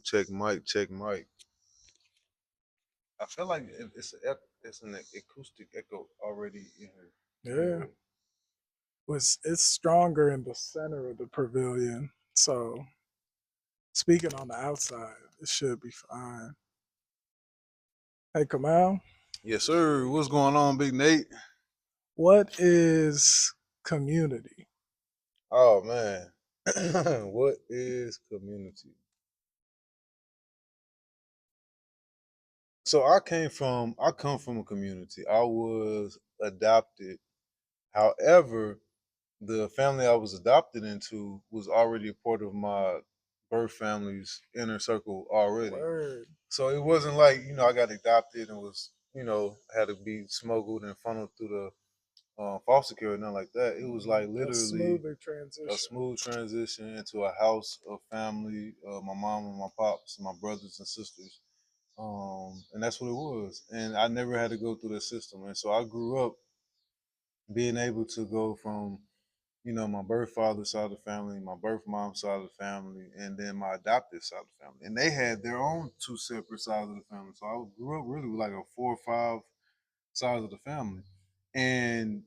Check mic, check mic. I feel like it's an acoustic echo already in here. Yeah, Anyway, it's stronger in the center of the pavilion. So speaking on the outside, it should be fine. Hey Kamal, yes, sir. What's going on, Big Nate? what is community? Oh man, what is community? So I come from a community. I was adopted. However, the family I was adopted into was already a part of my birth family's inner circle already. Word. So it wasn't like, I got adopted and was, had to be smuggled and funneled through the foster care or nothing like that. It was like A literally smoother a transition. smooth transition into a house of family, my mom and my pops, my brothers and sisters. And that's what it was. And I never had to go through the system. And so I grew up being able to go from, my birth father's side of the family, my birth mom's side of the family, and then my adopted side of the family. And they had their own two separate sides of the family. So I grew up really with like a 4 or 5 sides of the family. And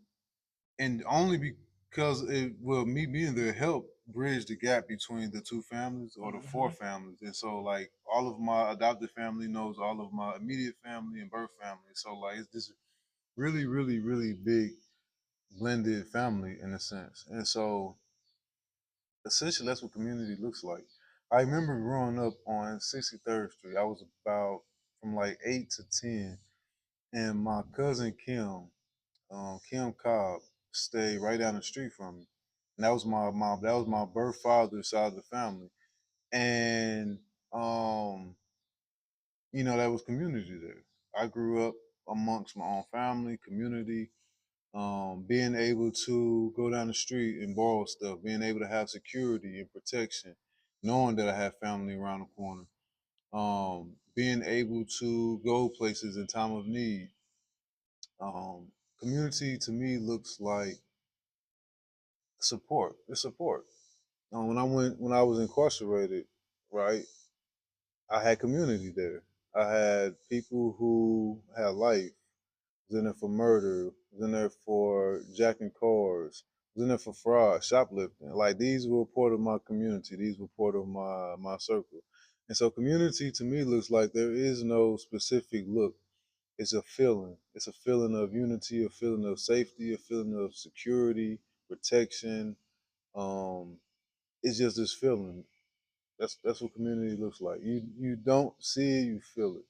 only because me being there helped bridge the gap between the two families or the four Hmm. families. And so like all of my adopted family knows all of my immediate family and birth family. So like it's this really, really, really big blended family in a sense. And so essentially that's what community looks like. I remember growing up on 63rd Street. I was about from like 8 to 10, and my cousin Kim Cobb, stayed right down the street from me, and that was my birth father's side of the family, and um, that was community there. I grew up amongst my own family, community, being able to go down the street and borrow stuff, being able to have security and protection, knowing that I have family around the corner, being able to go places in time of need. Community to me looks like support. It's support. When I was incarcerated, right, I had community there. I had people who had life, was in there for murder, was in there for jacking cars, was in there for fraud, shoplifting. Like these were part of my community. These were part of my circle. And so community to me looks like there is no specific look. It's a feeling. It's a feeling of unity, a feeling of safety, a feeling of security, protection. Um, it's just this feeling. That's what community looks like. You don't see it, you feel it.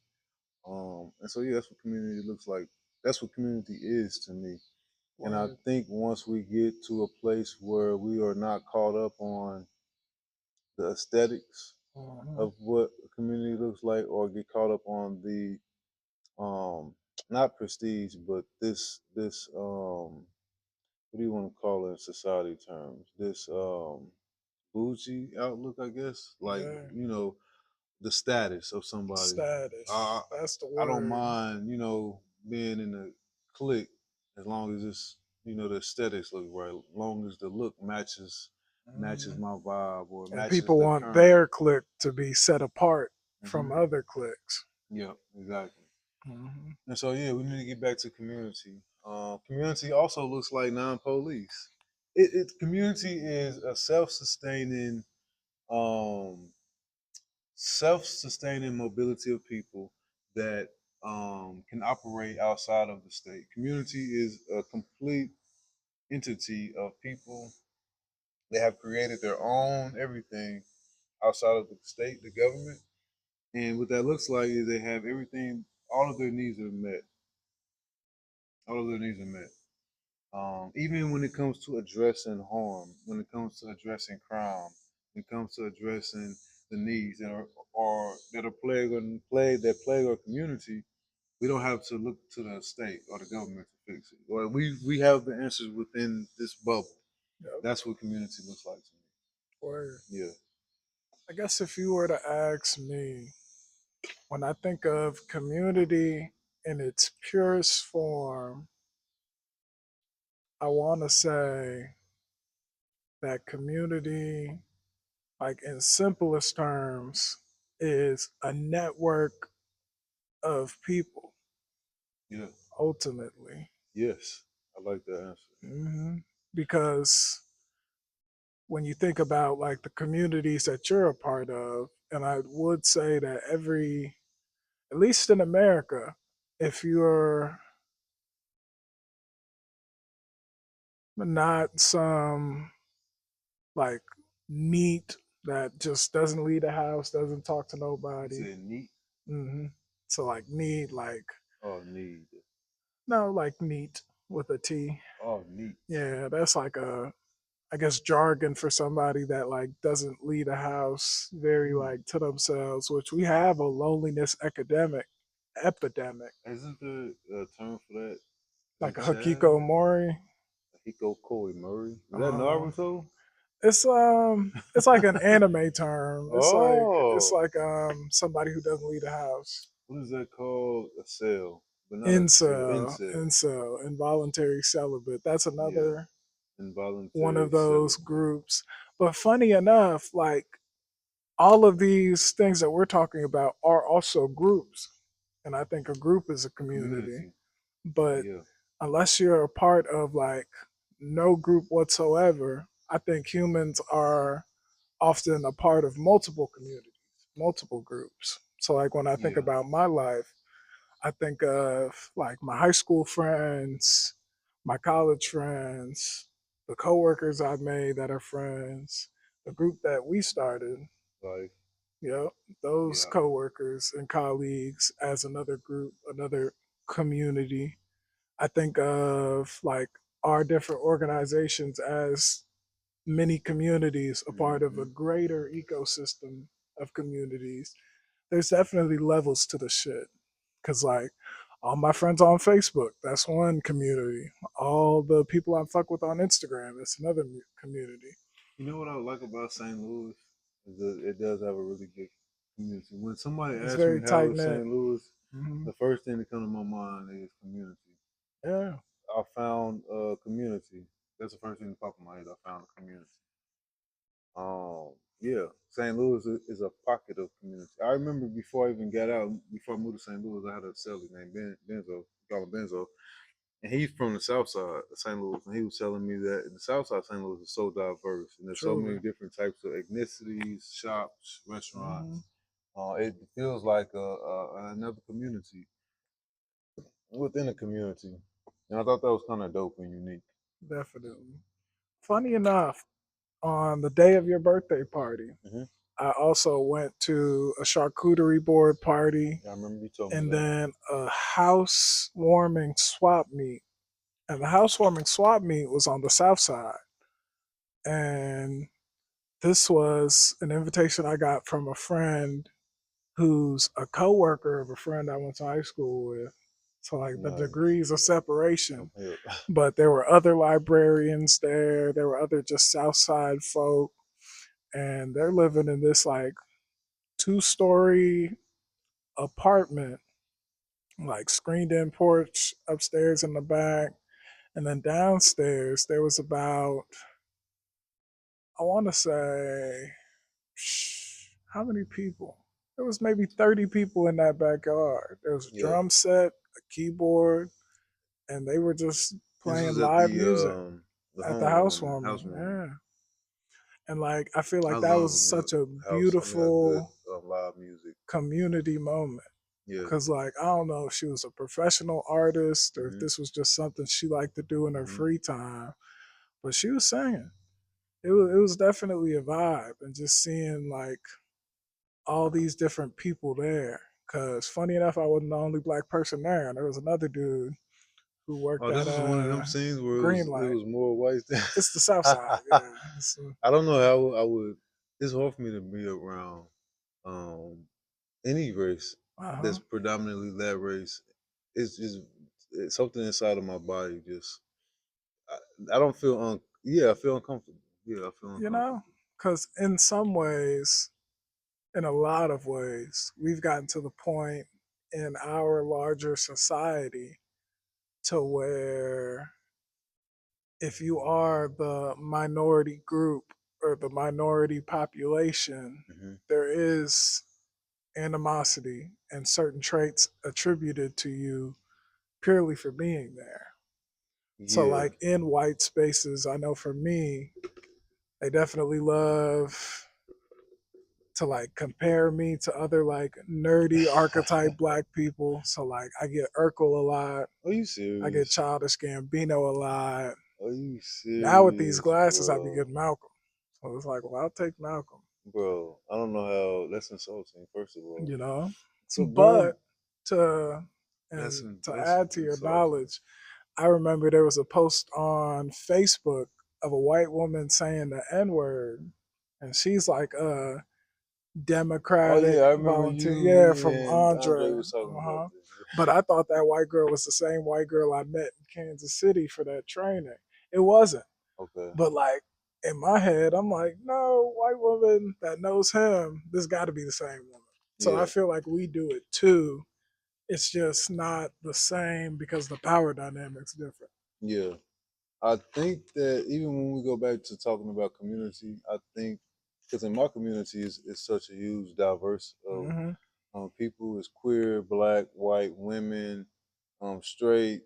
And so yeah, that's what community looks like. That's what community is to me. And I Word. think once we get to a place where we are not caught up on the aesthetics Hmm. of what a community looks like, or get caught up on the um not prestige, but this what do you want to call it in society terms? This bougie outlook, I guess. Like, Yeah. the status of somebody. Status. Uh, That's the I don't word. mind, being in a clique as long as the aesthetics look right. As long as the look matches Mhm. my vibe or And matches people the want current. their clique to be set apart from Hmm. other cliques. Yeah, exactly. Hmm. And so yeah, we need to get back to community. Community also looks like non-police. Community is a um, self-sustaining mobility of people that can operate outside of the state. Community is a complete entity of people that have created their own everything outside of the state, the government. And what that looks like is they have everything, all of their needs are met. All of their needs are met. Even when it comes to addressing harm, when it comes to addressing crime, when it comes to addressing the needs that are or that are plague our community, we don't have to look to the state or the government to fix it. Or we have the answers within this bubble. Yep. That's what community looks like to Word. me. Yeah. I guess if you were to ask me, when I think of community in its purest form, I want to say that community, like in simplest terms, is a network of people Yeah. ultimately. Yes. I like that answer. hmm Because when you think about like the communities that you're a part of, and I would say that every, at least in America, if you're not some like neat that just doesn't leave the house, doesn't talk to You nobody. said neat. hmm So like neat, like Oh, need. no, like neat with a T. Oh, neat. Yeah, that's like a, I guess, jargon for somebody that like doesn't leave the house, very Hmm. like to themselves, which we have a loneliness epidemic, Isn't there a term for that in like a Chad? Hikiko Mori. Hiko Koi Murray. Is that Uh, Naruto? it's like an anime term. It's Oh, like somebody who doesn't leave the house. what is that called? A cell, but not a cell. Incel, Incel. incel, involuntary celibate. That's Yeah, another one involuntary of those celibate groups. But funny enough, like all of these things that we're talking about are also groups. And I think a group is a community. community. But Yeah, unless you're a part of like no group whatsoever, I think humans are often a part of multiple communities, multiple groups. So, like when I think yeah, about my life, I think of like my high school friends, my college friends, the coworkers I've made that are friends, the group that we started. like Yep, those yeah, coworkers and colleagues as another group, another community. I think of like our different organizations as many communities, a part of a hmm greater ecosystem of communities. There's definitely levels to the shit. Cause like all my friends on Facebook, that's one community. All the people I fuck with on Instagram, that's another community. You know what I like about St. Louis is that it does have a really good community. When somebody It's asks very me how tight is knit. St. Louis, hmm the first thing that comes to my mind is community. Yeah, I found a community. That's the first thing that popped in my head. I found a community. Yeah, St. Louis is a pocket of community. I remember before I even got out, before I moved to St. Louis, I had a celly named Benzo, call him Benzo, and he's from the South Side of St. Louis, and he was telling me that the South Side of St. Louis is so diverse, and there's so truly. many different types of ethnicities, shops, hmm restaurants. It feels like another community within a community, and I thought that was kind of dope and unique. Definitely. Funny enough, on the day of your birthday party, Hmm. I also went to a charcuterie board party Yeah, I remember you told me and that. then a housewarming swap meet. And the housewarming swap meet was on the south side. And this was an invitation I got from a friend who's a coworker of a friend I went to high school with. So like the Nice. degrees of I'm separation. here. But there were other librarians there. There were other just south side folk. And they're living in this like 2-story apartment, like screened in porch upstairs in the back. And then downstairs, there was about, I want to say, how many people? There was maybe 30 people in that backyard. There was a Yeah. drum set, a keyboard, and they were just This playing was at live music the at the homewarming, housewarming. housewarming. Yeah. And like, I feel I like that love was a good such a house. I mean, a good beautiful live music. community moment. Yeah. Cause like, I don't know if she was a professional artist or if Hmm. this was just something she liked to do in her Hmm. free time, but she was singing. It was definitely a vibe, and just seeing like all these different people there. Cause funny enough, I wasn't the only black person there, and there was another dude who worked Oh, this at is one of them a scenes where green it light. was more white than. It's the South Side, yeah. I don't know how I would. It's hard for me to be around um, any race Uh-huh. that's predominantly that race. It's just something inside of my body. Just I don't feel Yeah, I feel uncomfortable. Yeah, I feel You know, uncomfortable. because in some ways, in a lot of ways, we've gotten to the point in our larger society to where if you are the minority group or the minority population, Hmm. there is animosity and certain traits attributed to you purely for being there. So, Yeah. like in white spaces, I know for me, they definitely love to like compare me to other like nerdy archetype black people. So, like, I get Urkel a lot, Are you I get serious? Childish Gambino a lot. Are you Now, with these serious, glasses, I be bro? getting Malcolm. So, it's like, well, I'll take Malcolm, Bro, I don't know how that's insulting, first of all. you know? So But going to that's and to that's add to your insulting. knowledge, I remember there was a post on Facebook of a white woman saying the N word, and she's like a Oh Democratic yeah, I remember volunteer, you, yeah, me, from and Andre Andre. was talking about Uh-huh. this. But I thought that white girl was the same white girl I met in Kansas City for that training. It wasn't. Okay. But like in my head, I'm like, no, white woman that knows him, this got to be the same woman. So I Yeah, feel like we do it too. It's just not the same because the power dynamic's different. yeah. I think that even when we go back to talking about community, I think because in my community is such a huge diverse of Hmm. people is queer, black, white, women, straight.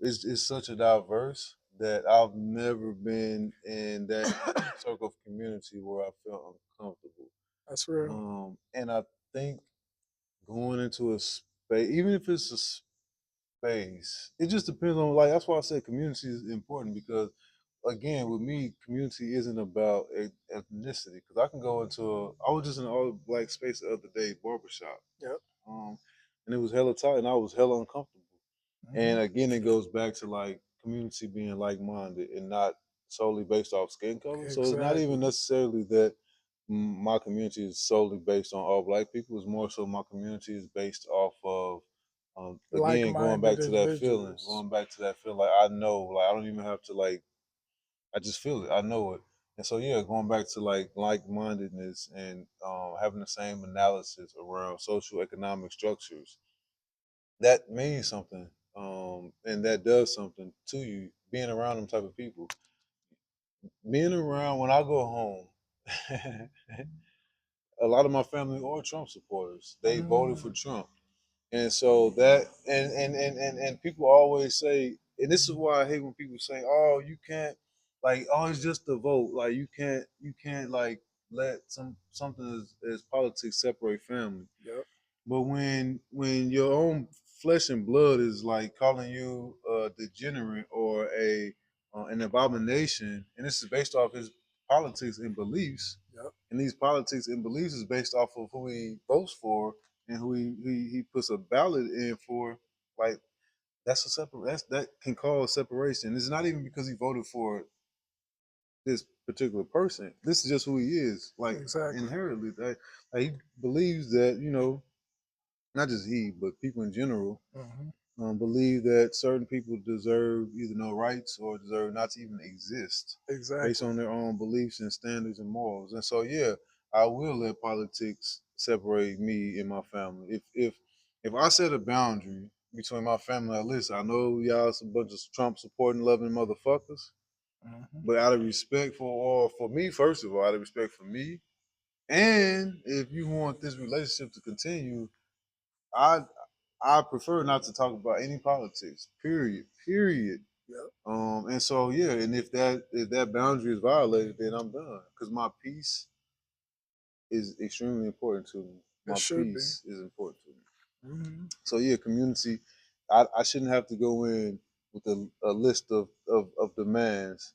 It's such a diverse that I've never been in that circle of community where I felt uncomfortable. That's real. And I think going into a space, even if it's a space, it just depends on like that's why I said community is important because again with me community isn't about ethnicity because I can go into I was just in an all black space the other day barbershop, Yep. um, and it was hella tight and I was hella uncomfortable. Hmm. And again, it goes back to like community being like minded and not solely based off skin color. So it's not even Exactly. necessarily that my community is solely based on all black people. It's more so my community is based off of, again, Like-minded individuals. going back to that feeling. Like I know, like I don't even have to like, I just feel it. I know it. And so yeah, going back to like mindedness and having the same analysis around social economic structures that means something, and that does something to you. Being around them type of people, being around when I go home, a lot of my family are Trump supporters. They voted for Mm, Trump, and so that and people always say, and this is why I hate when people say, "Oh, you can't like, oh, it's just a vote. Like you can't like let something as politics separate family." yep. But when your own flesh and blood is like calling you a degenerate or a an abomination, and this is based off his politics and beliefs, Yep. and these politics and beliefs is based off of who he votes for and who he puts a ballot in for, like that can cause separation. It's not even because he voted for this particular person. This is just who he is, like Exactly. inherently. Like he believes that not just he, but people in general, Hmm. believe that certain people deserve either no rights or deserve not to even exist based Exactly. on their own beliefs and standards and morals. And so, yeah, I will let politics separate me and my family. If I set a boundary between my family, listen, I know y'all a bunch of Trump supporting, loving motherfuckers, Hmm. but out of respect for me, first of all, out of respect for me, and if you want this relationship to continue, I I prefer not to talk about any politics. Period. Period. Yep. And so yeah, and if that boundary is violated, then I'm done because my peace is extremely important to me. It My should be. peace is important to me. Hmm. So yeah, community. I shouldn't have to go in with a list of demands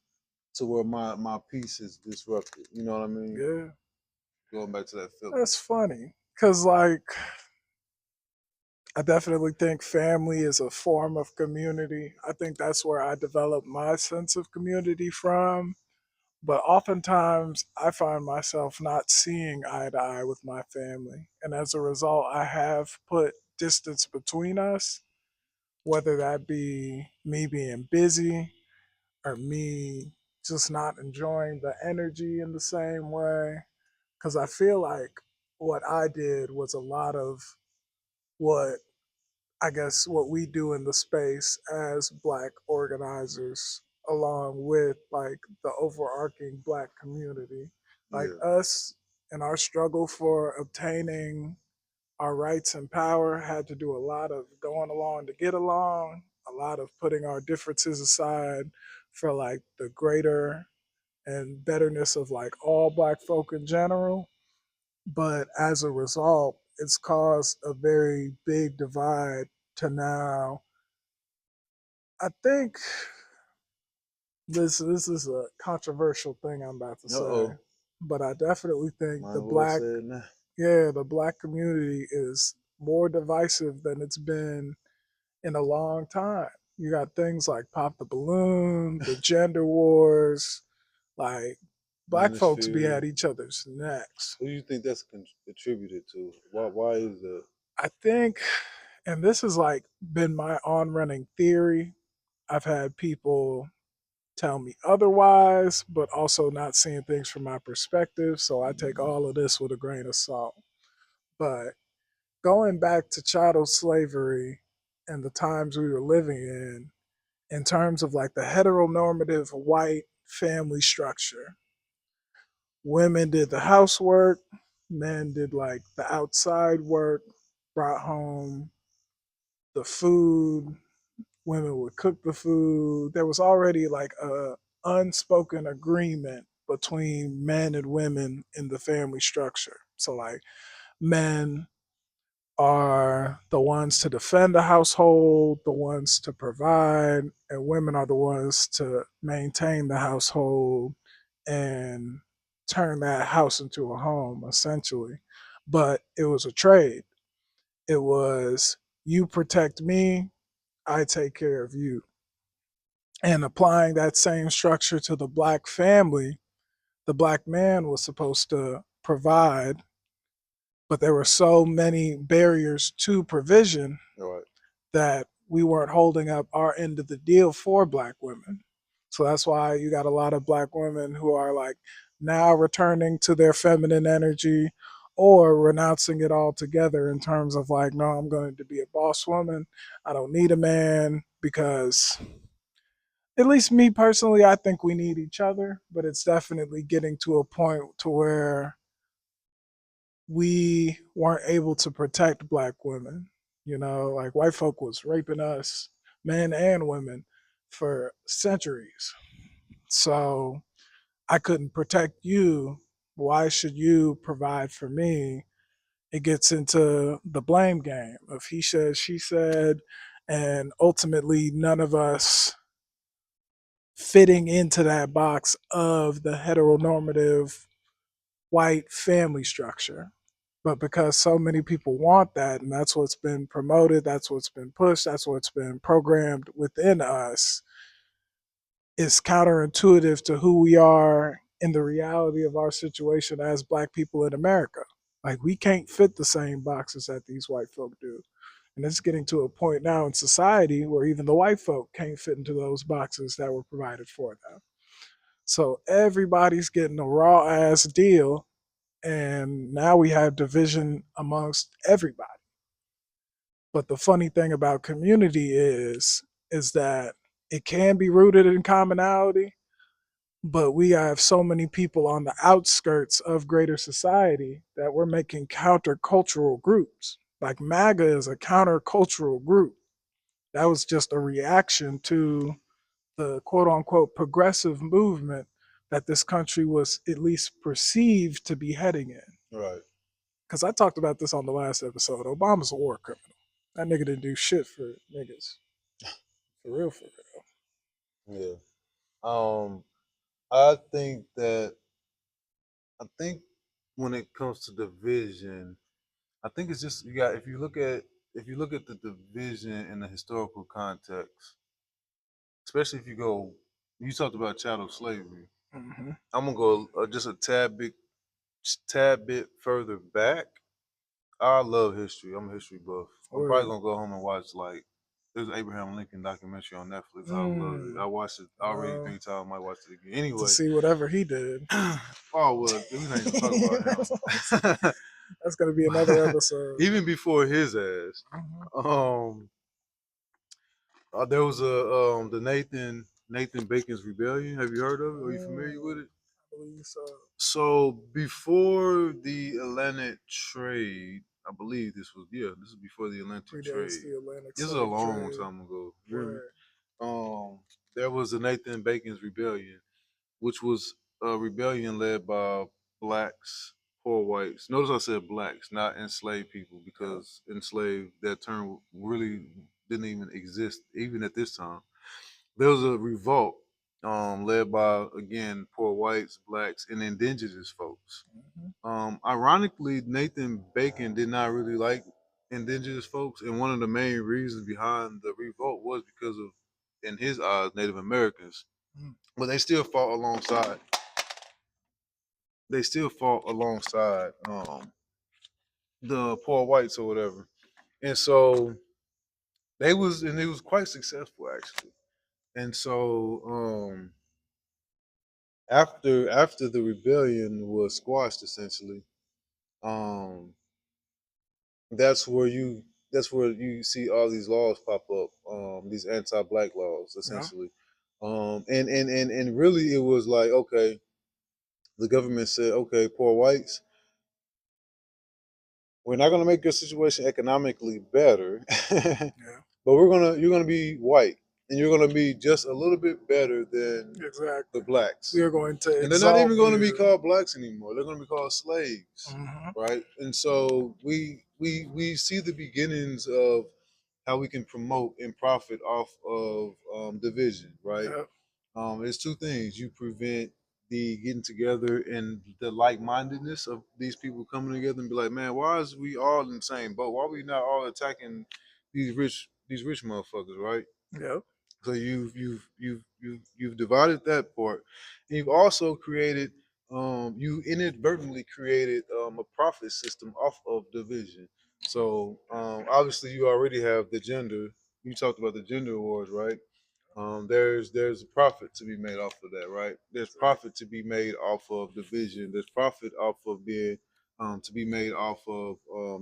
to where my peace is disrupted. You know what I mean? Yeah. Going back to that feeling. That's funny. Cause like I definitely think family is a form of community. I think that's where I develop my sense of community from. But oftentimes I find myself not seeing eye to eye with my family. And as a result, I have put distance between us, whether that be me being busy or me just not enjoying the energy in the same way. Because I feel like what I did was a lot of what I guess what we do in the space as black organizers, along with like the overarching black community, like Yeah. us and our struggle for obtaining our rights and power had to do a lot of going along to get along, a lot of putting our differences aside for like the greater and betterness of like all black folk in general. But as a result, it's caused a very big divide to now. I think this is a controversial thing I'm about to Uh say, oh. but I definitely think Might as well say it now. the black community is more divisive than it's been in a long time. You got things like Pop the Balloon, the gender wars, like black folks be Manosphere. at each other's necks. What do you think that's attributed to? Why is that? I think, and this has like been my on running theory. I've had people tell me otherwise, but also not seeing things from my perspective. So I take all of this with a grain of salt. But going back to chattel slavery and the times we were living in terms of like the heteronormative white family structure, women did the housework, men did like the outside work, brought home the food, women would cook the food. There was already like a unspoken agreement between men and women in the family structure. So like men are the ones to defend the household, the ones to provide, and women are the ones to maintain the household and turn that house into a home essentially. But it was a trade. It was you protect me, I take care of you. And applying that same structure to the black family, the black man was supposed to provide, but there were so many barriers to provision All right. that we weren't holding up our end of the deal for black women. So that's why you got a lot of black women who are like now returning to their feminine energy or renouncing it altogether in terms of like, no, I'm going to be a boss woman. I don't need a man because at least me personally, I think we need each other, but it's definitely getting to a point to where we weren't able to protect black women. You know, like white folk was raping us, men and women, for centuries. So I couldn't protect you. Why should you provide for me? It gets into the blame game of he said, she said, and ultimately none of us fitting into that box of the heteronormative white family structure. But because so many people want that, and that's what's been promoted, that's what's been pushed, that's what's been programmed within us, it's counterintuitive to who we are in the reality of our situation as black people in America. Like we can't fit the same boxes that these white folk do. And it's getting to a point now in society where even the white folk can't fit into those boxes that were provided for them. So everybody's getting a raw ass deal. And now we have division amongst everybody. But the funny thing about community is that it can be rooted in commonality, but we have so many people on the outskirts of greater society that we're making countercultural groups. Like MAGA is a countercultural group. That was just a reaction to the quote unquote progressive movement that this country was at least perceived to be heading in. Right. Because I talked about this on the last episode. Obama's a war criminal. That nigga didn't do shit for niggas. For real, for real. Yeah. Um. I think that I think when it comes to division, I think it's just you got if you look at the division in the historical context, especially if you go, you talked about chattel slavery. Hmm. I'm gonna go just a tad bit further back. I love history. I'm a history buff. I'm probably Word. gonna go home and watch like there's an Abraham Lincoln documentary on Netflix. I love it. Mm. I watched it already Uh, 3 times. I might watch it again. to Anyway, see whatever he did. oh well, we're not even talking about him. That's gonna be another episode. Even before his ass, Mhm. um, there was a the Nathan Bacon's Rebellion. Have you heard of it? Are you familiar with it? believe so. So before the Atlantic trade, I believe this is before the Atlantic Predates trade. the Atlantic This is a slave long trade. time ago. You hear me? Where, There was the Nathan Bacon's Rebellion, which was a rebellion led by blacks, poor whites. Notice I said blacks, not enslaved people, yeah, because enslaved, that term really didn't even exist even at this time. There was a revolt led by, again, poor whites, blacks, and indigenous folks. hmm Ironically, Nathan Bacon did not really like indigenous folks, and one of the main reasons behind the revolt was because of, in his eyes, Native Americans. mm, But they still fought alongside. They still fought alongside the poor whites or whatever, and so and it was quite successful actually. And so after the rebellion was squashed, essentially, um, that's where you that's where you see all these laws pop up, these anti-black laws, yeah, essentially, and really it was like, okay, the government said, okay, poor whites, we're not going to make your situation economically better, but yeah, you're gonna be white, and you're gonna be just a little bit better than the exactly. We blacks. are going to And they're not exalt even going to be you. called blacks anymore. They're going to be called slaves, Hmm right? And so we see the beginnings of how we can promote and profit off of division, right? Yeah, It's two things: you prevent the getting together and the like-mindedness of these people coming together and be like, man, why is we all in the same boat? Why are we not all attacking these rich motherfuckers, right? yeah, So you've divided that part, and you've also created you inadvertently created a profit system off of division. So obviously you already have the gender. You talked about the gender wars, right? There's a profit to be made off of that, right? There's profit to be made off of division. There's profit off of being to be made off of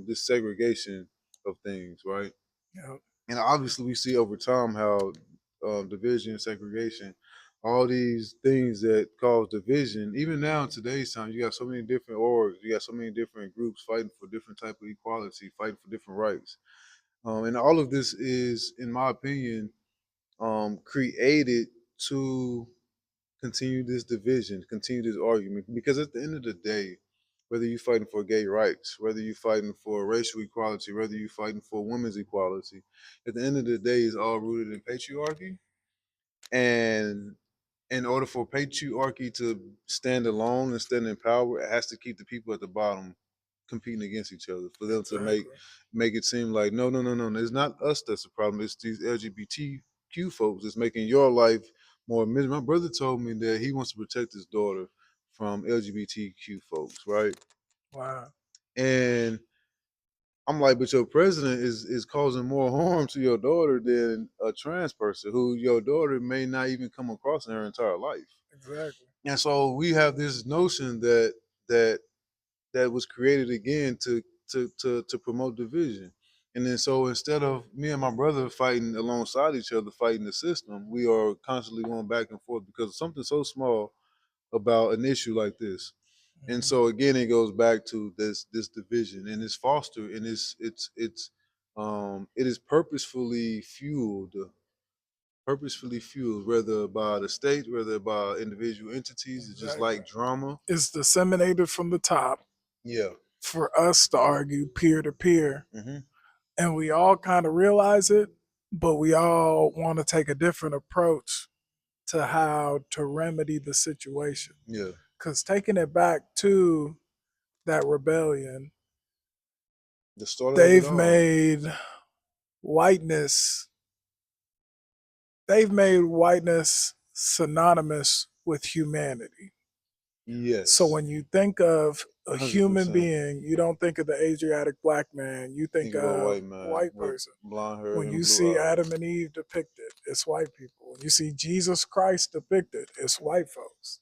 this segregation of things, right? yeah, And obviously we see over time how division, segregation, all these things that cause division. Even now in today's time, you got so many different orgs, you got so many different groups fighting for different type of equality, fighting for different rights, and all of this is, in my opinion, created to continue this division, continue this argument. Because at the end of the day, whether you're fighting for gay rights, whether you're fighting for racial equality, whether you're fighting for women's equality, at the end of the day, it's all rooted in patriarchy. And in order for patriarchy to stand alone and stand in power, it has to keep the people at the bottom competing against each other for them to make exactly. make it seem like no, no, no, no, it's not us that's the problem. It's these LGBTQ folks that's making your life more miserable. My brother told me that he wants to protect his daughter from LGBTQ folks, right? Wow, And I'm like, but your president is causing more harm to your daughter than a trans person who your daughter may not even come across in her entire life. exactly. And so we have this notion that that was created again to promote division. And then so instead of me and my brother fighting alongside each other, fighting the system, we are constantly going back and forth because of something so small about an issue like this. And Hmm so again, it goes back to this division, and it's fostered, and it is purposefully fueled, whether by the state, whether by individual entities. It's just Exactly. like drama. It's disseminated from the top Yeah. for us to argue peer to peer, Hmm. and we all kind of realize it, but we all want to take a different approach to how to remedy the situation. Yeah. Because taking it back to that rebellion, The start of it they've all. made whiteness, they've made whiteness synonymous with humanity. So Yes. when you think of a Hundred human percent. being, you don't think of the Asiatic black man, you think Think of a of white man white with person. blonde hair When and you blue see eyes. Adam and Eve depicted, it's white people. When you see Jesus Christ depicted, it's white folks.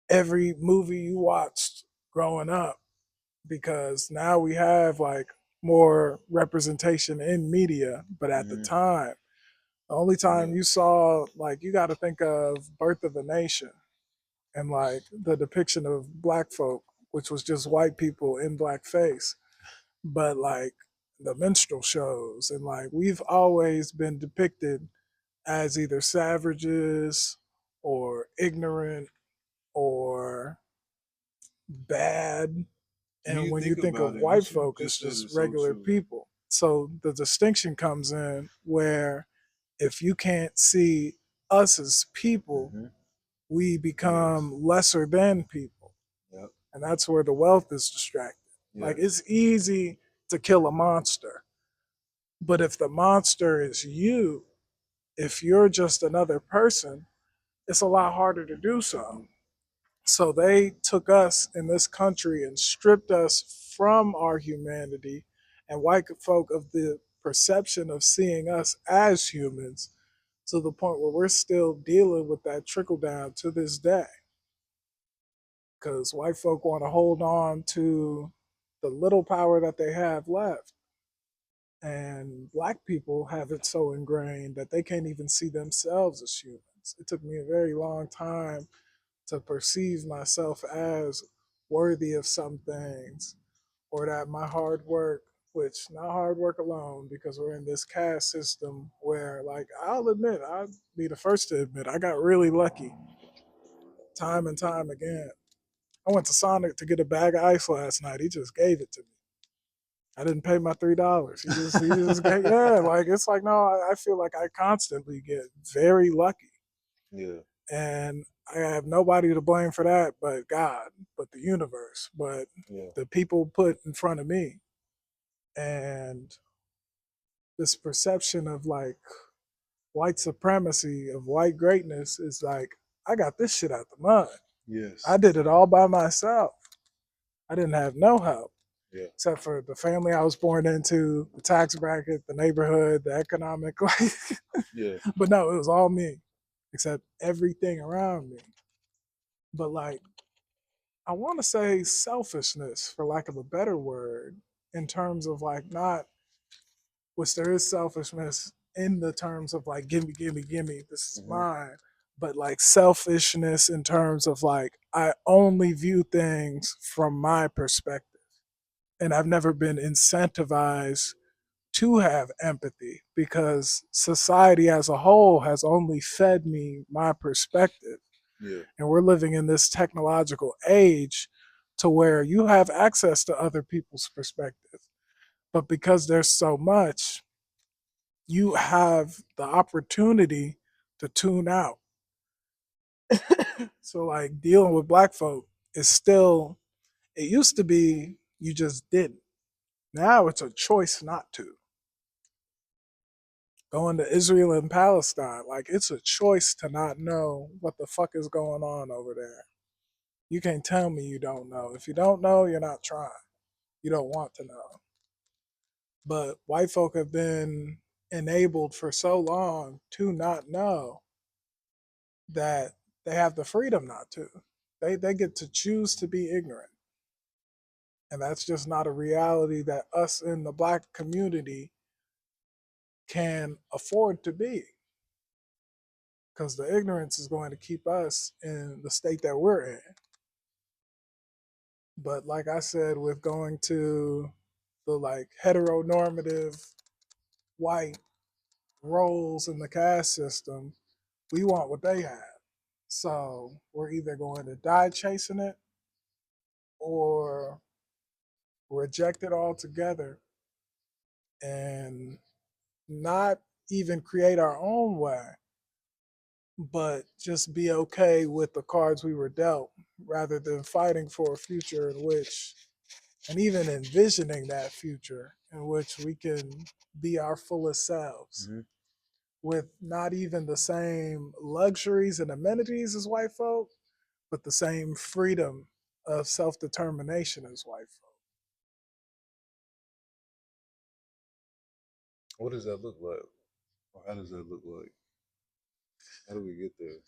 Every movie you watched growing up, because now we have like more representation in media, but at the Hmm. time, the only time Yeah. you saw, like, you got to think of Birth of a Nation. and like the depiction of black folk, which was just white people in blackface, but like the minstrel shows, and like we've always been depicted as either savages or ignorant or bad. When And you when you think think about of it, white what you folk, it's just said just is so regular true. people. So the distinction comes in where if you can't see us as people, Hmm. we Yes. become lesser than people. Yep. And that's where the wealth is distracted. Like Yes. it's easy to kill a monster, but if the monster is you, if you're just another person, it's a lot harder to do so. Hmm. So they took us in this country and stripped us from our humanity and white folk of the perception of seeing us as humans to the point where we're still dealing with that trickle down to this day. Because white folk want to hold on to the little power that they have left. And black people have it so ingrained that they can't even see themselves as humans. It took me a very long time to perceive myself as worthy of some things, or that my hard work, which not hard work alone, because we're in this caste system where, like, I'll admit, I'll be the first to admit, I got really lucky time and time again. I went to Sonic to get a bag of ice last night. He just gave it to me. I didn't pay my $3. He just gave, yeah, like it's like no, I feel like I constantly get very lucky, Yeah. and I have nobody to blame for that but God, but the universe, but Yeah. the people put in front of me, and this perception of like white supremacy, of white greatness is like I got this shit out the mud. I Yes. did it all by myself. I didn't have no help Yeah. except for the family I was born into, the tax bracket, the neighborhood, the economic like Yeah. but no, it was all me, except everything around me. But like I want to say selfishness, for lack of a better word, in terms of like not, which there is selfishness in the terms of like, gimme, gimme, gimme, this is Hmm. mine. But like selfishness in terms of like, I only view things from my perspective. And I've never been incentivized to have empathy because society as a whole has only fed me my perspective. Yeah. And we're living in this technological age to where you have access to other people's perspective. But because there's so much, you have the opportunity to tune out. So, like, dealing with black folk is still, it used to be you just didn't. Now it's a choice not to. Going to Israel and Palestine, like, it's a choice to not know what the fuck is going on over there. You can't tell me you don't know. If you don't know, you're not trying. You don't want to know. But white folk have been enabled for so long to not know that they have the freedom not to. They get to choose to be ignorant. And that's just not a reality that us in the black community can afford to be. Because the ignorance is going to keep us in the state that we're in. But like I said, with going to the like heteronormative white roles in the caste system, we want what they have. So we're either going to die chasing it or reject it altogether and not even create our own way, but just be okay with the cards we were dealt rather than fighting for a future in which, and even envisioning that future in which we can be our fullest selves Hmm. with not even the same luxuries and amenities as white folk, but the same freedom of self determination as white folk. What does that look like? Or how does that look like? How do we get there?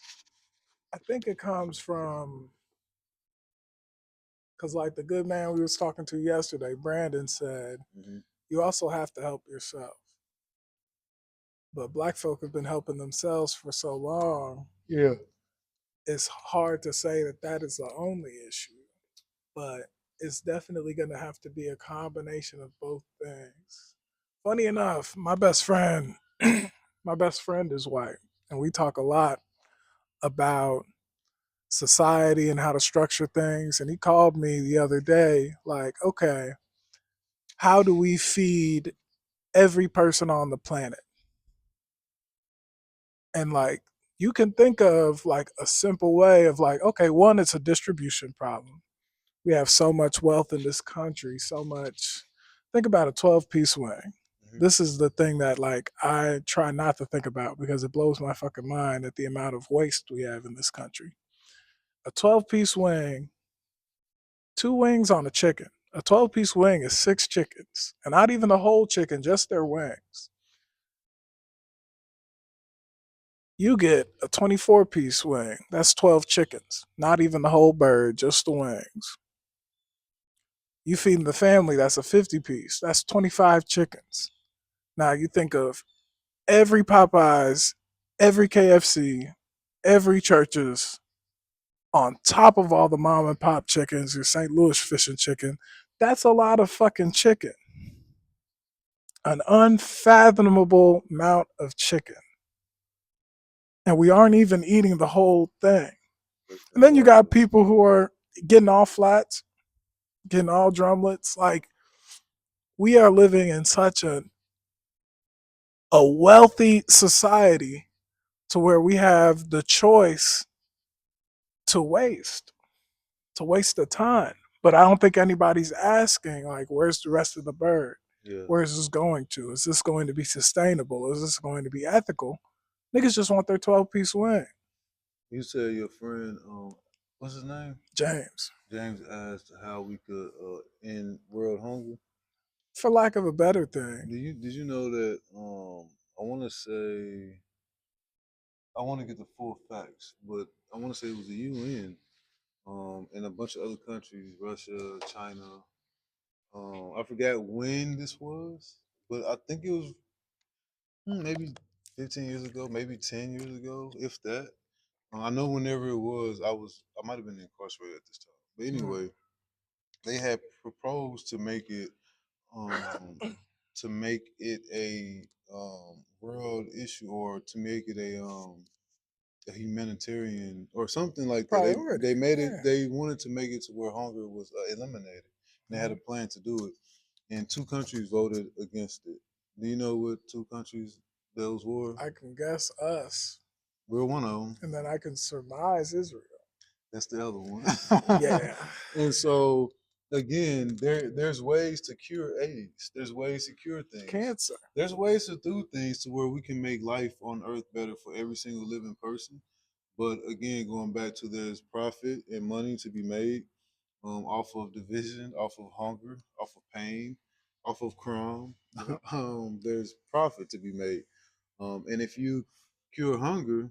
I think it comes from, because like the good man we was talking to yesterday, Brandon said, Hmm. you also have to help yourself. But black folk have been helping themselves for so long Yeah. it's hard to say that that is the only issue, but it's definitely going to have to be a combination of both things. Funny enough, my best friend, my best friend is white, and we talk a lot about society and how to structure things. And he called me the other day, like, okay, how do we feed every person on the planet? And like, you can think of like a simple way of like, okay, one, it's a distribution problem. We have so much wealth in this country, so much. Think about a 12-piece wing. Hmm. This is the thing that like I try not to think about because it blows my fucking mind at the amount of waste we have in this country. A 12-piece wing, two wings on a chicken. A 12-piece wing is six chickens, and not even the whole chicken, just their wings. You get a 24-piece wing. That's 12 chickens, not even the whole bird, just the wings. You feeding the family, that's a 50-piece. That's 25 chickens. Now you think of every Popeyes, every KFC, every Church's, on top of all the mom and pop chickens, your St. Louis fish and chicken. That's a lot of fucking chicken. An unfathomable amount of chicken. And we aren't even eating the whole thing. And That's then you got wild. people who are getting all flats, getting all drumlets. Like, we are living in such a wealthy society to where we have the choice to waste a ton. But I don't think anybody's asking, like, where's the rest of the bird? Yeah. Where is this going to? Is this going to be sustainable? Is this going to be ethical? Niggas just want their 12-piece wing. You said your friend, what's his name? James, James asked how we could end world hunger. for lack of a better thing. Did you know that I want to say I want to get the full facts, but I want to say it was the UN and a bunch of other countries, Russia, China. I forgot when this was, but I think it was maybe 15 years ago, maybe 10 years ago, if that. I know whenever it was, I might have been incarcerated at this time. But Mm. anyway, they had proposed um, to make it a world issue, or to make it a humanitarian or something like that. Priority. They made it. Yeah. They wanted to make it to where hunger was eliminated. And they had a Mhm. plan to do it, and two countries voted against it. Do you know what two countries those were? I can guess us, We're one of them. and then I can surmise Israel. That's the other one. Yeah. And so again, there's ways to cure AIDS. There's ways to cure things. Cancer. There's ways to do things to where we can make life on earth better for every single living person. But again, going back to there's profit and money to be made off of division, off of hunger, off of pain, off of crime. There's profit to be made. And if you cure hunger,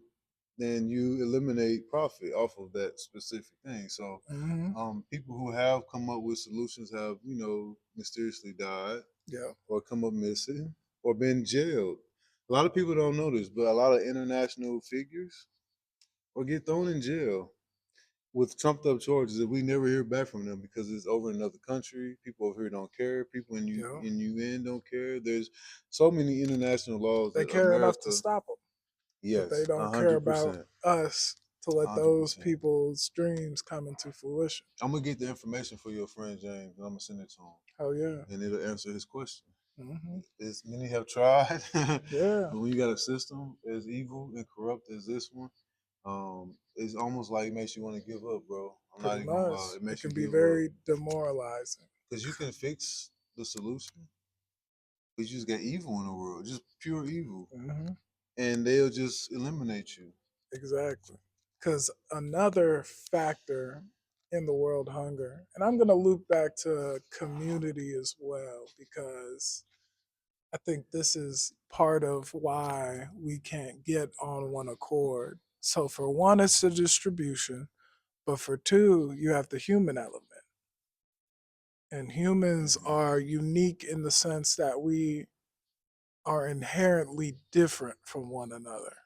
then you eliminate profit off of that specific thing. So Hmm. people who have come up with solutions have, mysteriously died Yeah. or come up missing or been jailed. A lot of people don't know this, but a lot of international figures or get thrown in jail with trumped up charges that we never hear back from them because it's over in another country. People over here don't care. People Yeah. in UN don't care. There's so many international laws They that care enough to America, stop them, but they yes, a don't care hundred about percent, us to a let hundred those percent. people's dreams come into fruition. I'm gonna get the information for your friend James, and I'm gonna send it to him, Oh yeah. and it'll answer his question. Hmm. As many have tried, but Yeah. when you got a system as evil and corrupt as this one, it's almost like it makes you want to give up, bro. I'm not Pretty even gonna much. lie, it It makes you can be give up very demoralizing. because you can fix the solution, but you just got evil in the world, just pure evil, Hmm. and they'll just eliminate you. Exactly. Because another factor in the world hunger, and I'm going to loop back to community as well, because I think this is part of why we can't get on one accord. So, for one, it's the distribution, but for two, you have the human element. And humans Mhm. are unique in the sense that we are inherently different from one another.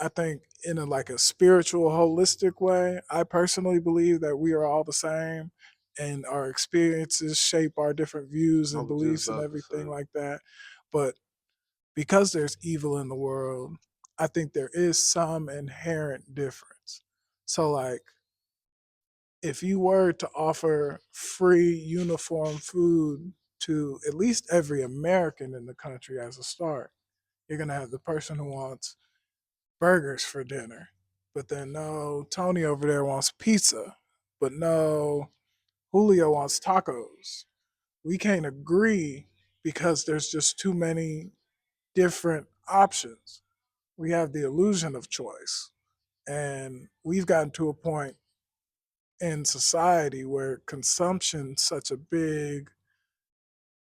I think in a like a spiritual, holistic way, I personally believe that we are all the same, and our experiences shape our different views I and was just beliefs and about to everything say. like that. But because there's evil in the world, I think there is some inherent difference. So, like, if you were to offer free, uniform food to at least every American in the country as a start, you're going to have the person who wants burgers for dinner. But then, no, Tony over there wants pizza. But no, Julio wants tacos. We can't agree because there's just too many different options. We have the illusion of choice. And we've gotten to a point in society where consumption's such a big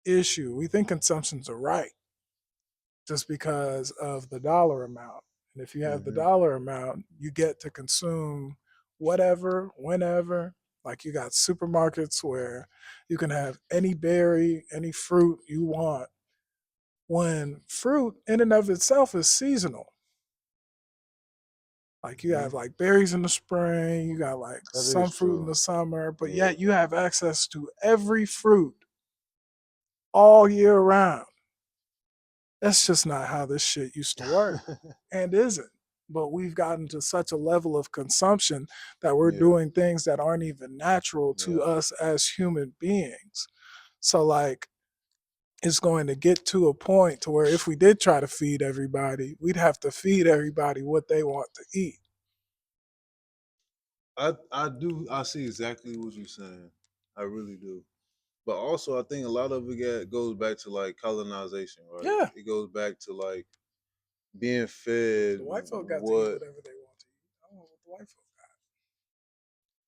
issue. We think consumption's a right just because of the dollar amount. And if you have the Hmm. dollar amount, you get to consume whatever, whenever. Like you got supermarkets where you can have any berry, any fruit you want. When fruit in and of itself is seasonal. Like you Hmm. have like berries in the spring, you got like That some is fruit in true. the summer, but Yeah. yet you have access to every fruit all year round. That's just not how this shit used to work and isn't. But we've gotten to such a level of consumption that we're Yeah. doing things that aren't even natural to Yeah. us as human beings. So, like, it's going to get to a point to where if we did try to feed everybody, we'd have to feed everybody what they want to eat. I see exactly what you're saying. I really do. But also, I think a lot of goes back to like colonization, right? Yeah, It goes back to like being fed the white folk got to eat what, whatever they want to eat. I don't know what the white folk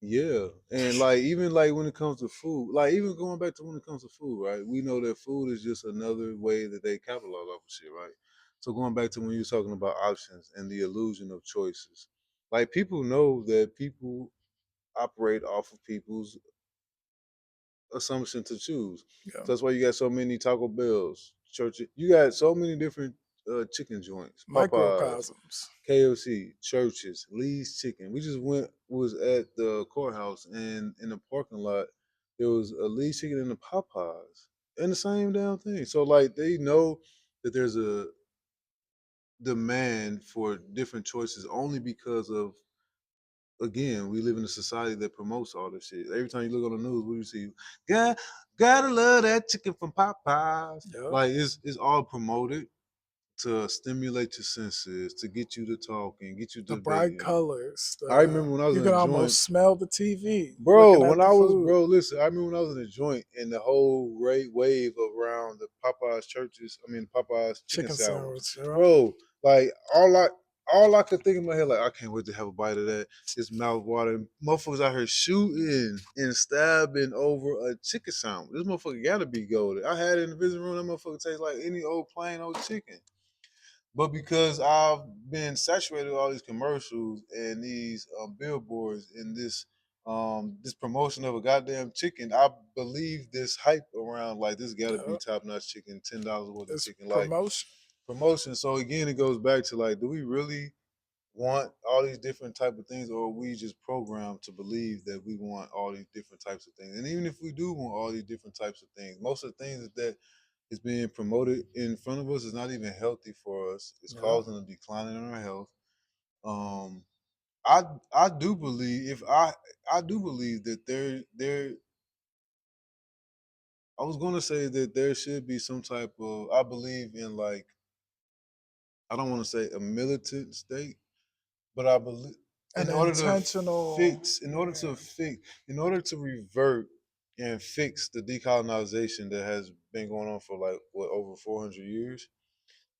yeah. And like even like when it comes to food, like even going back to when it comes to food, right? We know that food is just another way that they capitalize off of shit, right? So going back to when you were talking about options and the illusion of choices, like people know that people operate off of people's assumption to choose. got. So that's why you got so many Taco Bells, churches. You got so many different chicken joints, Yeah, Popeyes, microcosms. KFC, churches, Lee's Chicken. We just was at the courthouse, and in the parking lot there was a Lee's Chicken and a Popeyes, and the same damn thing. So like they know that there's a demand for different choices only because of, again, we live in a society that promotes all this shit. Every time you look on the news, what do you see? God, gotta love that chicken from Popeyes. Yep. Like it's all promoted to stimulate your senses, to get you to talking, get you The bright debating. colors. I remember when I was You in can a joint, almost smell the TV bro. looking When at I the was, food. bro, listen. I remember when I was in a joint and the whole wave around the Popeyes churches. I mean Popeyes chicken Chicken sandwich, sandwich, you know? bro. Like all I could think in my head, like I can't wait to have a bite of that. It's mouth watering. Motherfuckers out here shooting and stabbing over a chicken sandwich. This motherfucker gotta be golden. I had it in the visiting room. That motherfucker tastes like any old plain old chicken. But because I've been saturated with all these commercials and these billboards and this promotion of a goddamn chicken, I believe this hype around like this got to be Yep. top notch chicken, $10 worth of It's chicken, like promotion. promotion. So again, it goes back to like, do we really want all these different type of things, or are we just programmed to believe that we want all these different types of things? And even if we do want all these different types of things, most of the things that is being promoted in front of us is not even healthy for us. It's Yep. causing a decline in our health. Um, I I do believe if I do believe that there I was going to say that there should be some type of, I believe in like, I don't want to say a militant state, but I believe An in order to intentional, fix, in order to yeah, fix, in order to revert and fix the decolonization that has been going on for like what, over 400 years,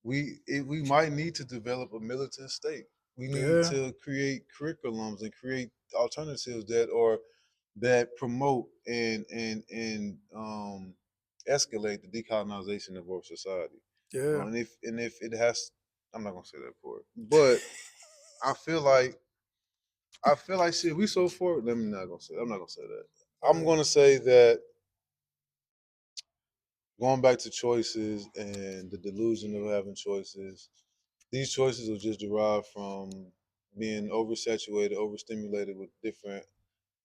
we might need to develop a militant state. We need yeah, to create curriculums and create alternatives that promote and escalate the decolonization of our society. yeah. And if it has, I'm not gonna say that part, but I feel like I feel like shit. We so far. Let me not gonna say. I'm not gonna say that. I'm Right. gonna say that going back to choices and the delusion of having choices, these choices are just derived from being oversaturated, overstimulated with different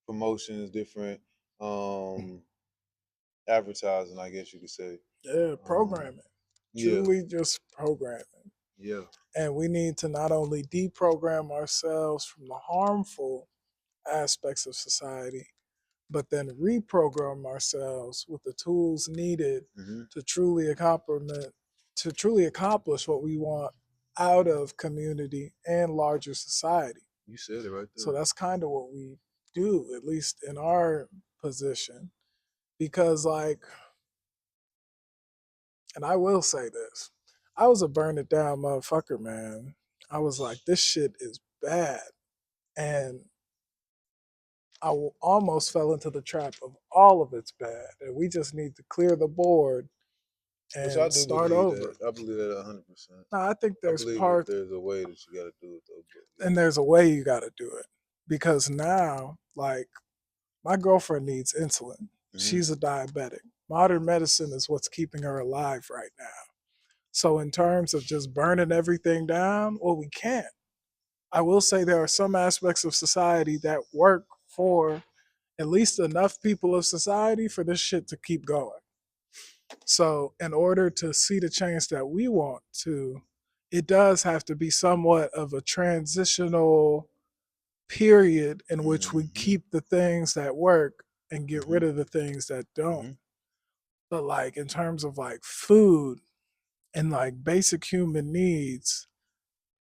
promotions, different um, advertising, I guess you could say. Yeah, Um, programming. yeah, Truly just programming. yeah. And we need to not only deprogram ourselves from the harmful aspects of society, but then reprogram ourselves with the tools needed Hmm. to truly accomplish what we want out of community and larger society. You said it right So there. that's kind of what we do, at least in our position. Because like, and I will say this, I was a burn it down motherfucker, man. I was like, this shit is bad. And almost fell into the trap of all of it's bad. And we just need to clear the board Which I and do start believe that. over. I believe that 100%. Now, I think I there's believe that parts, there's a way that you got to do it though. But and there's a way you got to do it. Because now, like, my girlfriend needs insulin. yeah. Hmm. She's a diabetic. Modern medicine is what's keeping her alive right now. So, in terms of just burning everything down, well, we can't. I will say there are some aspects of society that work for at least enough people of society for this shit to keep going. So, in order to see the change that we want to, it does have to be somewhat of a transitional period in which we Hmm. keep the things that work and get Hmm. rid of the things that don't. Hmm. But, like, in terms of like food and like basic human needs,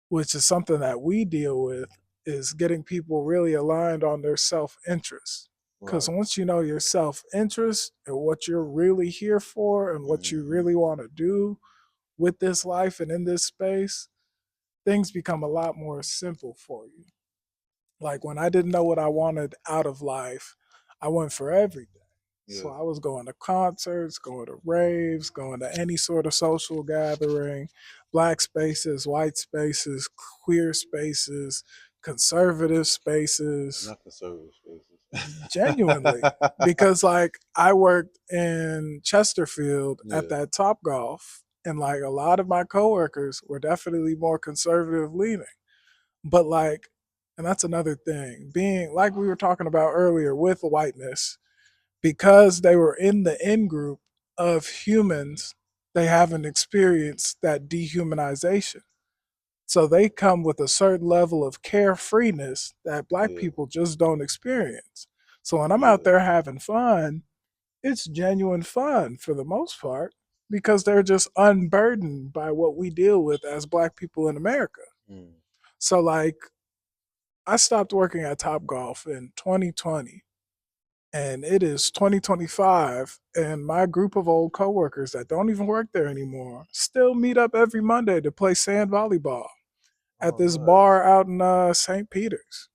which is something that we deal with, is getting people really aligned on their self interest. Because Right. once you know your self interest and what you're really here for and what you Hmm. really want to do with this life and in this space, things become a lot more simple for you. Like when I didn't know what I wanted out of life, I went for everything. So Yeah. I was going to concerts, going to raves, going to any sort of social gathering, black spaces, white spaces, queer spaces, conservative spaces, Not conservative spaces. genuinely. Because like I worked in Chesterfield at Yeah. that Top Golf, and like a lot of my coworkers were definitely more conservative leaning. But like, and that's another thing, being like we were talking about earlier with whiteness, because they were in the in group of humans, they haven't experienced that dehumanization. So they come with a certain level of carefreeness that black Yeah. people just don't experience. So when I'm out Yeah. there having fun, it's genuine fun for the most part because they're just unburdened by what we deal with as black people in America. Mm. So like I stopped working at Top Golf in 2020 and it is 2025 and my group of old coworkers that don't even work there anymore still meet up every Monday to play sand volleyball at Oh, this nice. bar out in St. Peter's.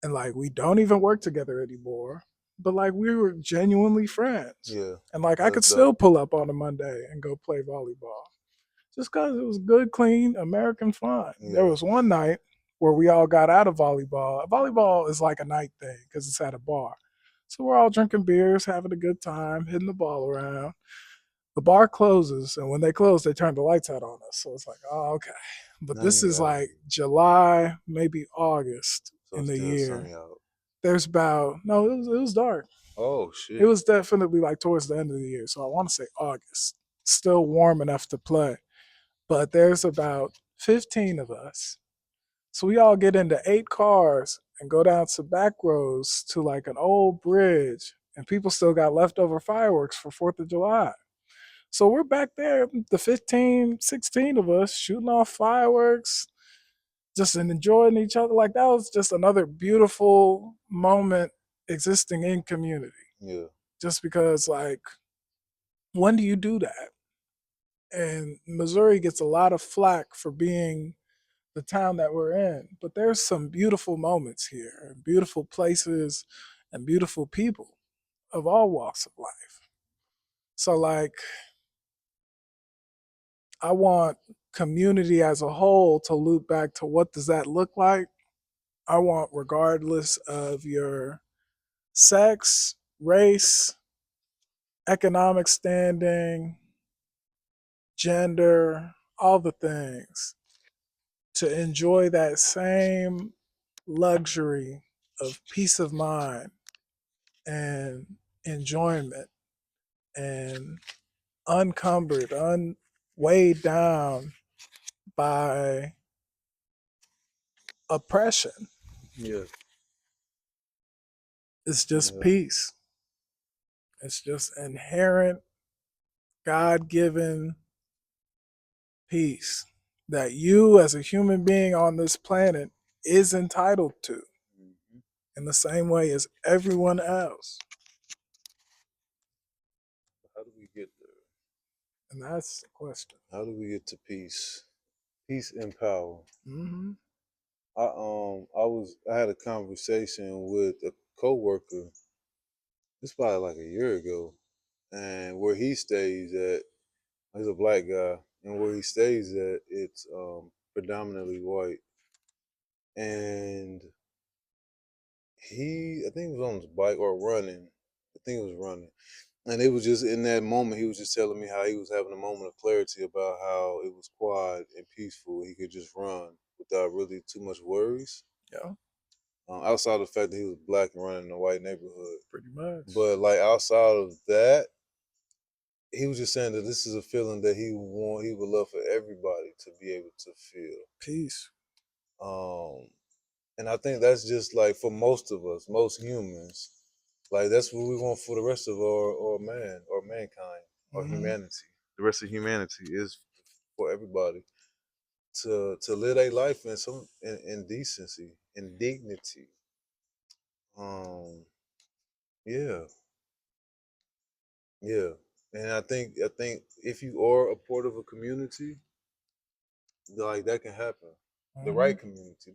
And like we don't even work together anymore, but like we were genuinely friends. Yeah. And like I That's could still dope. pull up on a Monday and go play volleyball just because it was good, clean American fun. There Yeah. was one night where we all got out of volleyball. Volleyball is like a night thing because it's at a bar. So we're all drinking beers, having a good time, hitting the ball around. The bar closes, and when they close, they turn the lights out on us. So it's like, oh, okay. But Now this you is got like it. July, maybe August So in it's the still year. sunny out. There's about, no, it was dark. Oh It shit. was definitely like towards the end of the year. So I want to say August. Still warm enough to play. But there's about 15 of us. So we all get into 8 cars and go down to back roads to like an old bridge. And people still got leftover fireworks for 4th of July. So we're back there, the 15, 16 of us shooting off fireworks, just enjoying each other. Like that was just another beautiful moment existing in community. Yeah. Just because, like, when do you do that? And Missouri gets a lot of flack for being the town that we're in, but there's some beautiful moments here, and beautiful places, and beautiful people of all walks of life. So, like, I want community as a whole to loop back to what does that look like? I want, regardless of your sex, race, economic standing, gender, all the things. to enjoy that same luxury of peace of mind and enjoyment and uncumbered, unweighed down by oppression. Yeah. It's just Yeah. peace. It's just inherent, God given peace that you, as a human being on this planet, is entitled to Hmm. in the same way as everyone else. How do we get there? And that's the question. How do we get to peace? Peace and power. Hmm. I had a conversation with a coworker. It's probably like a year ago, and where he stays at, he's a black guy, and where he stays at, it's predominantly white. And I think he was on his bike or running. I think he was running. And it was just in that moment, he was just telling me how he was having a moment of clarity about how it was quiet and peaceful. He could just run without really too much worries. Yeah, Outside of the fact that he was black and running in a white neighborhood. pretty much. But like outside of that, he was just saying that this is a feeling that he would love for everybody to be able to feel. Peace. Um, and I think that's just like for most of us, most humans, like that's what we want for the rest of our mankind or Hmm. humanity. The rest of humanity is for everybody to live a life in decency and dignity. Um, yeah, yeah. And I think if you are a part of a community, like that can happen. Hmm. The right community,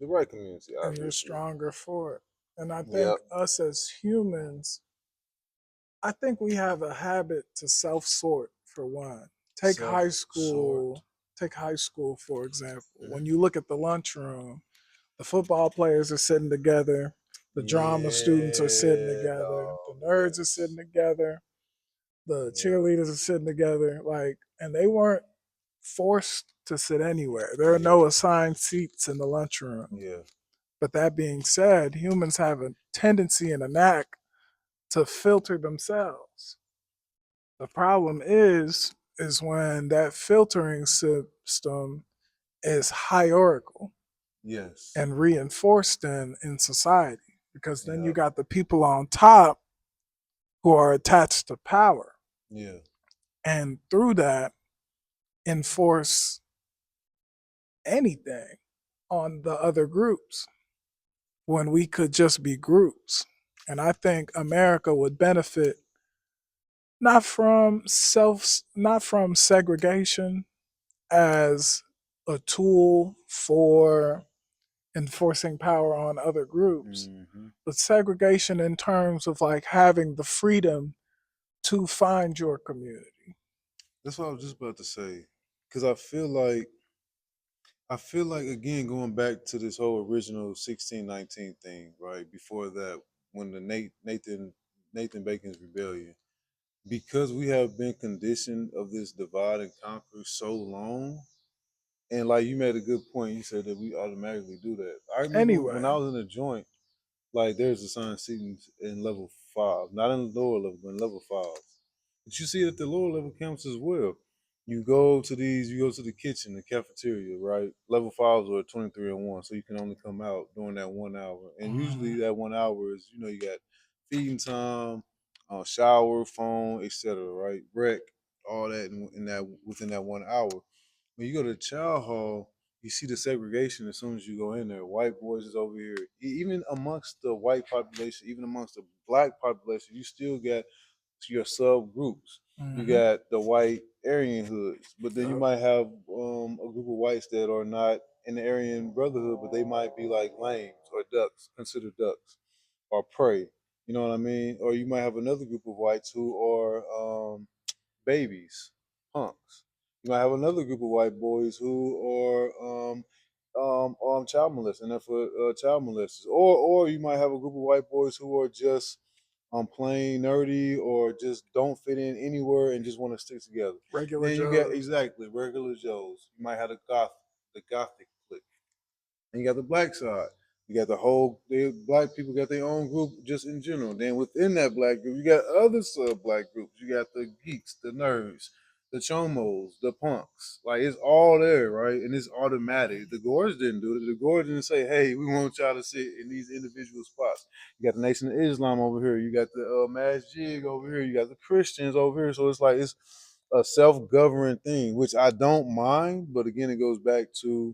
And you're obviously. stronger for it. And I Yep. think us as humans, I think we have a habit to self sort for one. Take high Self sort. school, take high school for example. When Hmm. you look at the lunchroom, the football players are sitting together, the drama students are sitting Yeah, together, the dog. nerds are sitting Yes. together, the Yeah. cheerleaders are sitting together, like, and they weren't forced to sit anywhere. There are Yeah. no assigned seats in the lunchroom. Yeah. But that being said, humans have a tendency and a knack to filter themselves. The problem is when that filtering system is hierarchical Yes. and reinforced in society, because then you Yeah. got the people on top who are attached to power, Yeah. and through that enforce anything on the other groups when we could just be groups. And I think America would benefit not from segregation as a tool for enforcing power on other groups, Hmm. but segregation in terms of like having the freedom to find your community. That's what I was just about to say. Because I feel like again going back to this whole original 1619 thing, right? Before that, when the Nathan Bacon's rebellion, because we have been conditioned of this divide and conquer so long, and like you made a good point, you said that we automatically do that. I remember when I Anyway, was in a joint, like there's assigned seating in level 5, not in the lower level, but in level 5. But you see it at the lower level camps as well. You go to the kitchen, the cafeteria, right? Level fives are 23 and 1, so you can only come out during that 1 hour. And usually that 1 hour is, you got feeding time, shower, phone, etc. Right? Rec, all that in that within that 1 hour. When you go to the child hall, you see the segregation as soon as you go in there. White boys is over here. Even amongst the white population, even amongst the black population, you still got your subgroups. You mm-hmm. got the white Aryan hoods, but then you Yep. might have a group of whites that are not in the Aryan Brotherhood, but they might be like lambs or ducks, considered ducks or prey. You know what I mean? Or you might have another group of whites who are babies, punks. You might have another group of white boys who are child molesters, and they're for child molesters. Or you might have a group of white boys who are just plain nerdy or just don't fit in anywhere and just want to stick together. Regular Then you get Joes. exactly regular Joes. You might have the gothic clique. And you got the black side. You got the black people got their own group just in general. Then within that black group, you got other sub black groups. You got the geeks, the nerds, the chomos, the punks. Like it's all there, right? And it's automatic. The Gores didn't do it. The Gores didn't say, "Hey, we want y'all to sit in these individual spots." You got the Nation of Islam over here. You got the Mass Jig over here. You got the Christians over here. So it's like it's a self-governing thing, which I don't mind. But again, it goes back to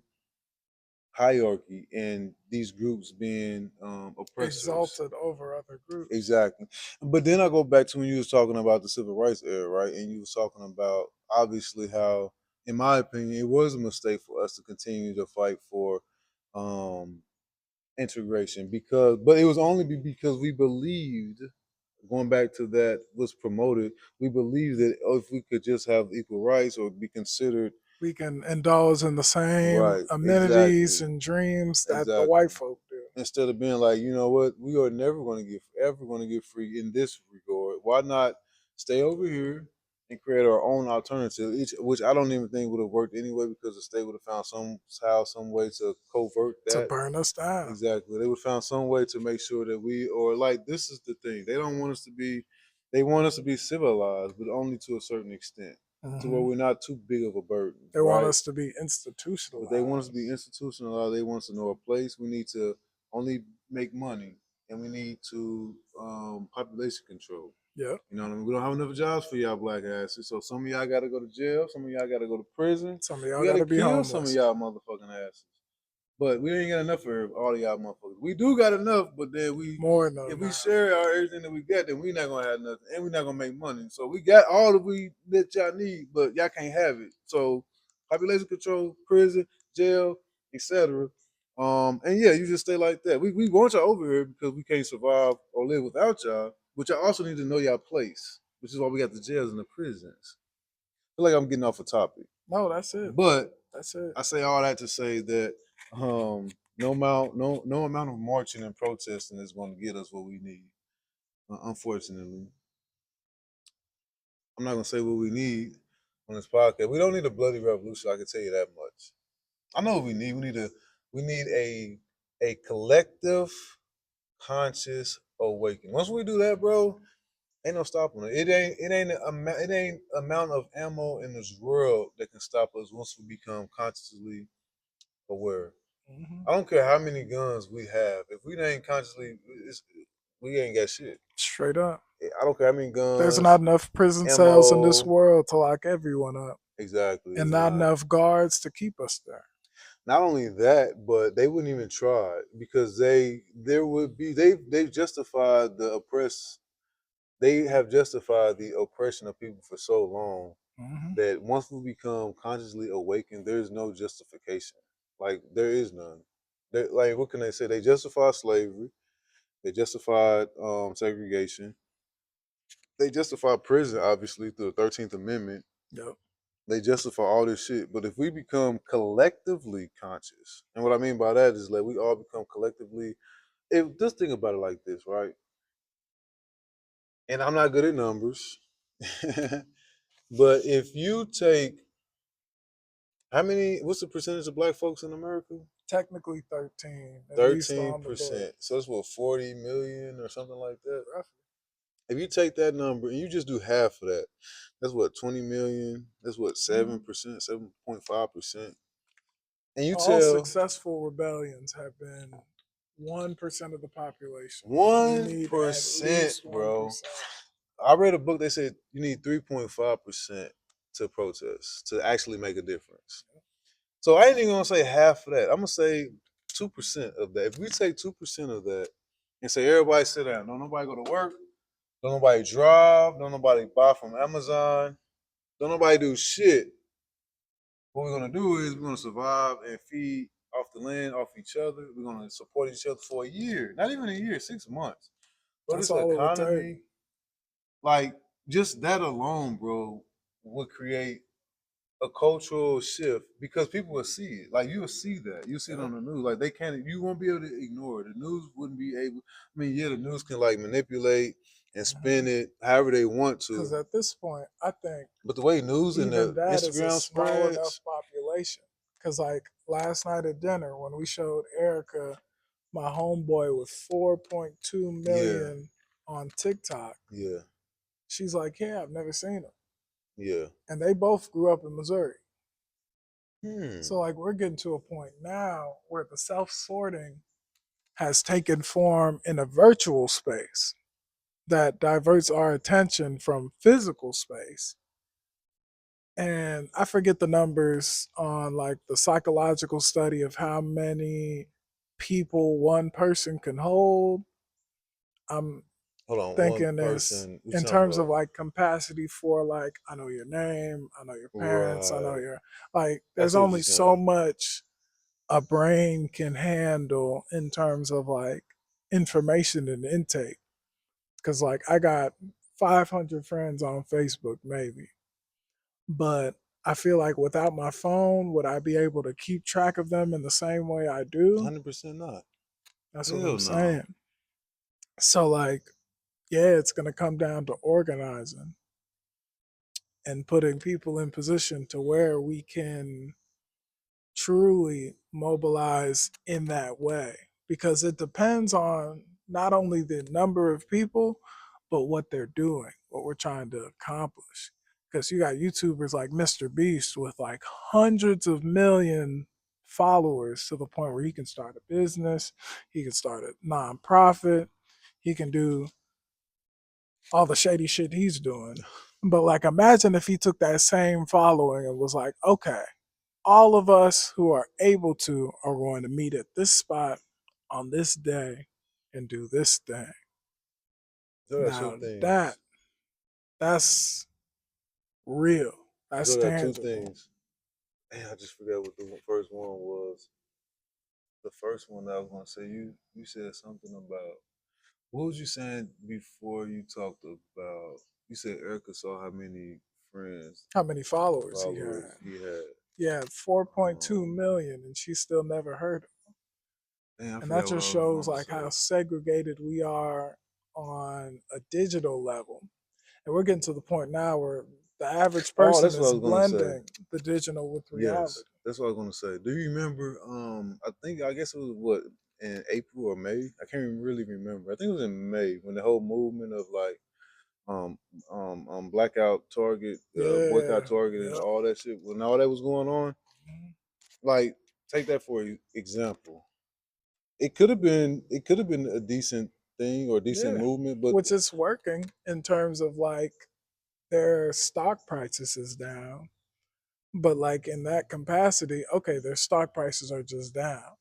hierarchy and these groups being oppressors. Exalted over other groups. Exactly. But then I go back to when you was talking about the civil rights era, right? And you was talking about obviously how, in my opinion, it was a mistake for us to continue to fight for um, integration but it was only because we believed, going back to that was promoted, we believed that if we could just have equal rights or be considered We can indulge in the same right, amenities exactly, and dreams that the exactly. white folk do. Instead of being like, you know what, we are never going to get ever going to get free in this regard. Why not stay over here and create our own alternative? Which I don't even think would have worked anyway because the state would have found somehow, some way to covert To that. burn us down. Exactly, they would have found some way to make sure that we, or like this is the thing, they don't want us to be, they want us to be civilized, but only to a certain extent, to where Hmm. we're not too big of a burden, They want right? us to be But they want us to institutionalized. be institutionalized. They want us to know a place. We need to only make money, and we need to population control. Yep. You know what I mean? We don't have enough jobs for y'all black asses, so some of y'all got to go to jail. Some of y'all got to go to prison. Some of y'all We got got to to be kill some of homeless. y'all motherfucking asses. But we ain't got enough for all of y'all motherfuckers. We do got enough, but then More than if we enough. share our everything that we got, then we not gonna have nothing, and we not gonna make money. So we got all that we that y'all need, but y'all can't have it. So population control, prison, jail, etc. And yeah, you just stay like that. We want y'all over here because we can't survive or live without y'all. But y'all also need to know y'all place, which is why we got the jails and the prisons. I feel like I'm getting off a topic, No, that's it. but That's it. I say all that to say that no amount of marching and protesting is going to get us what we need. Unfortunately, I'm not going to say what we need on this podcast. We don't need a bloody revolution. I can tell you that much. I know what we need. We need a collective conscious awakening. Once we do that, bro, ain't no stopping it. It ain't amount of ammo in this world that can stop us once we become consciously aware. Hmm. I don't care how many guns we have. If we ain't consciously, we ain't got shit. Straight up. I don't care how many There's guns, not enough prison cells in this ammo. world to lock everyone up, Exactly, and it's not not. enough guards to keep us there. Not only that, but they wouldn't even try because they've justified the oppress. They have justified the oppression of people for so long Hmm. that once we become consciously awakened, there is no justification. Like there is none. Like what can they say? They justify slavery. They justified segregation. They justify prison, obviously, through the 13th Amendment. Yep. They justify all this shit. But if we become collectively conscious, and what I mean by that is like we all become collectively, if just think about it like this, right? And I'm not good at numbers, but if you take what's the percentage of black folks in America? Technically 13, at least on the book. 13%. So it's what, 40 million or something like that? Roughly. If you take that number and you just do half of that, that's what, 20 million? That's what, Hmm. 7%, 7.5%. And you All tell successful rebellions have been 1% of the population. You need at 1%, least bro. 1%. I read a book, they said you need 3.5% to protest, to actually make a difference. So I ain't even gonna say half of that. I'm gonna say 2% of that. If we take 2% of that and say everybody sit down, don't nobody go to work, don't nobody drive, don't nobody buy from Amazon, don't nobody do shit. What we're gonna do is we're gonna survive and feed off the land, off each other. We're gonna support each other for a year, not even a year, 6 months. But That's this all it would take. economy, like just that alone, bro, would create a cultural shift because people will see it. Like you will see that. You see it Yep. on the news. Like they can't. You won't be able to ignore it. The news wouldn't be able. I mean, yeah, the news can like manipulate and spin it however they want Because to. at this point, I think But the way news and even the that is a Instagram small enough spreads, population. Cause like last night at dinner when we showed Erica my homeboy with 4.2 Yeah, million on TikTok, yeah, she's like, "Yeah, I've never seen him." yeah. And they both grew up in Missouri. Hmm. So like we're getting to a point now where the self-sorting has taken form in a virtual space that diverts our attention from physical space. And I forget the numbers on like the psychological study of how many people one person can hold. I'm Hold on, one thinking is person. We in talking terms of about like capacity for like I know your name, I know your parents, I know right? your like I there's see what you're only so saying. much a brain can handle in terms of like information and intake. Cause like I got 500 friends on Facebook maybe, but I feel like without my phone, would I be able to keep track of them in the same way I do? 100% not. That's what Hell I'm no. saying. So like, yeah, it's gonna come down to organizing and putting people in position to where we can truly mobilize in that way because it depends on not only the number of people but what they're doing, what we're trying to accomplish, because you got YouTubers like Mr. Beast with like hundreds of million followers to the point where he can start a business, he can start a nonprofit, he can do all the shady shit he's doing. But like imagine if he took that same following and was like, okay, all of us who are able to are going to meet at this spot on this day and do this thing. So I got two Now things. that's real. So That's I got two tangible. things. Man, I just forgot what the first one was. The first one that I was gonna say, you said something about what was you saying before you talked about? You said Erica saw how many friends, How many followers he followers had? he had. Yeah, 4.2 Um, million, and she still never heard him. man, I And that forgot what just I was shows gonna like how say. segregated we are on a digital level. And we're getting to the point now where the average Oh, person that's what I is was gonna say. blending the digital with reality. Yes, that's what I was gonna say. Do you remember? I guess it was what in April or May. I can't even really remember. I think it was in May when the whole movement of like um blackout Target, Yeah. boycott Target, and Yep. all that shit. When all that was going on, Mhm. like take that for example. It could have been a decent thing or a decent Yeah. movement, but Which is working in terms of like their stock prices is down. But like in that capacity, okay, their stock prices are just down.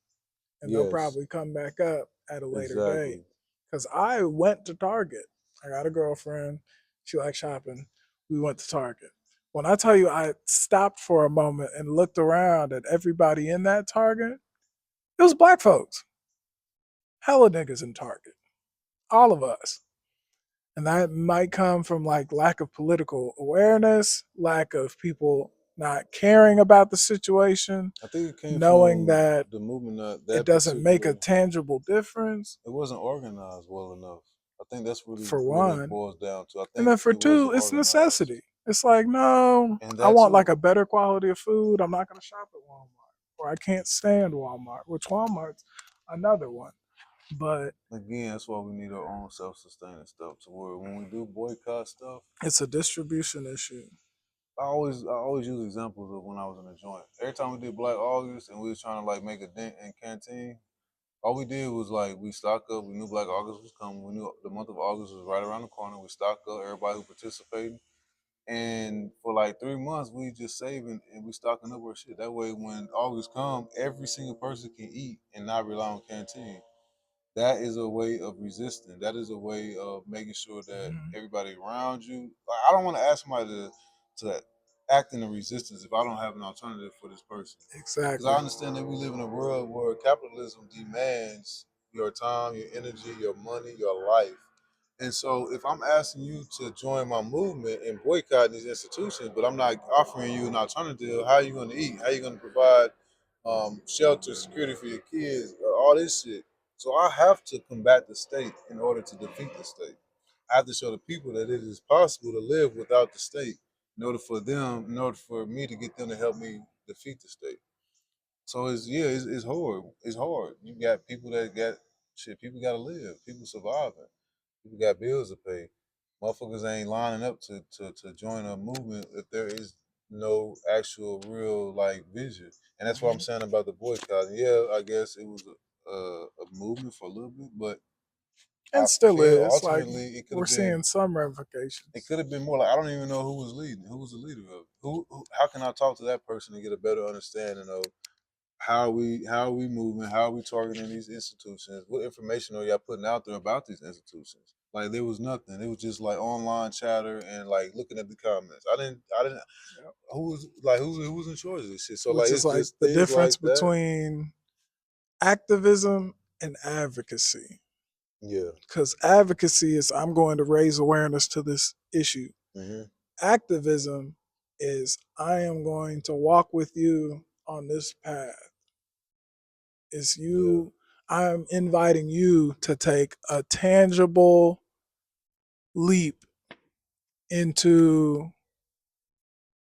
And they'll yes, probably come back up at a later date. exactly. Cause I went to Target. I got a girlfriend. She likes shopping. We went to Target. When I tell you I stopped for a moment and looked around at everybody in that Target, it was black folks. Hella niggas in Target. All of us. And that might come from like lack of political awareness, lack of people not caring about the situation, I think it came knowing from that the movement that it that doesn't make a particular tangible difference, it wasn't organized well enough. I think that's really for what it one. boils down to. I And think then for it wasn't two, it's organized, necessity. It's like, no, and I that want like too. a better quality of food. I'm not going to shop at Walmart. Or I can't stand Walmart, which Walmart's another one. But Again, that's why we need our own self-sustaining stuff. To where when we do boycott stuff, it's a distribution issue. I always use examples of when I was in a joint. Every time we did Black August and we was trying to like make a dent in canteen, all we did was like we stock up. We knew Black August was coming. We knew the month of August was right around the corner. We stock up everybody who participated. And for like 3 months, we just saving and we stocking up our shit. That way, when August come, every single person can eat and not rely on canteen. That is a way of resisting. That is a way of making sure that Mhm. everybody around you. Like, I don't want to ask somebody to act in a resistance if I don't have an alternative for this person. Because I Exactly. understand that we live in a world where capitalism demands your time, your energy, your money, your life. And so if I'm asking you to join my movement and boycott these institutions, but I'm not offering you an alternative, how are you going to eat? How are you going to provide shelter, security for your kids, all this shit? So I have to combat the state in order to defeat the state. I have to show the people that it is possible to live without the state in order for me to get them to help me defeat the state. So it's yeah, it's hard. It's hard. You got people that got shit. People got to live. People surviving. People got bills to pay. Motherfuckers ain't lining up to join a movement if there is no actual real like vision. And that's what I'm Mhm. saying about the boycott. Yeah, I guess it was a movement for a little bit, but I And still feel is like ultimately it could we're have seeing been some it ramifications. could have been more like I don't even know who was leading. Who was the leader of it? Who? How can I talk to that person and get a better understanding of how are we moving? How are we targeting these institutions? What information are y'all putting out there about these institutions? Like there was nothing. It was just like online chatter and like looking at the comments. I didn't. Yep. Who was in charge of this shit? So Which like is it's like just the things difference like that. between activism and advocacy. Yeah. Because advocacy is I'm going to raise awareness to this issue. Hmm. Activism is I am going to walk with you on this path. Is Yeah. you I'm inviting you to take a tangible leap into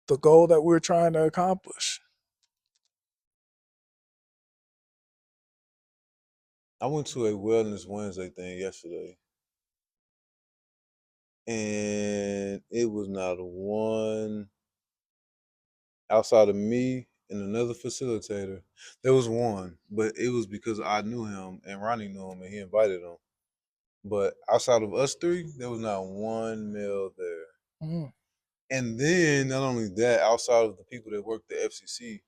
the goal that we're trying to accomplish. I went to a Wellness Wednesday thing yesterday, and it was not one outside of me and another facilitator. There was one, but it was because I knew him and Ronnie knew him and he invited him. But outside of us three, there was not one male there. Mm, And then not only that, outside of the people that worked the FCC,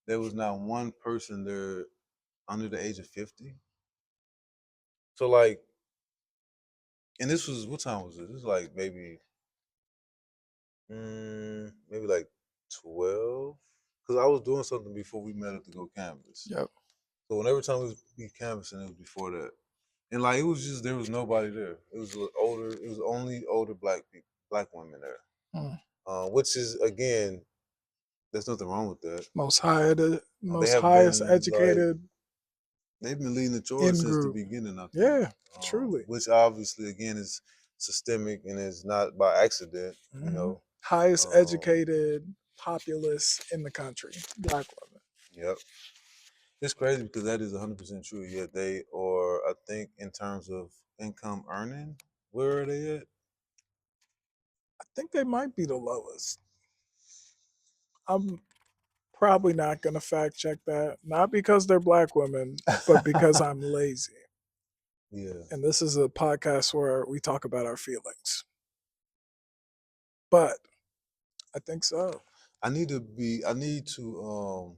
there was not one person there under the age of 50. So like, and this was what time was it? This was like maybe like 12. Because I was doing something before we met up to go canvas. yep. So whenever time we was canvassing, it was before that. And like it was just there was nobody there. It was older. It was only older black people, black women there. Mm. Which is again, there's nothing wrong with that. They Most have highest been like educated they've been leading the charge in since the group. beginning. I think, Yeah, truly. which obviously again is systemic and is not by accident. You Hmm. know. Highest Um, educated populace in the country, black women. yep. It's crazy because that is 100% true. Yet they are, I think, in terms of income earning, where are they at? I think they might be the lowest. I'm probably not going to fact check that, not because they're black women, but because I'm lazy. Yeah. And this is a podcast where we talk about our feelings. But I think so. I need to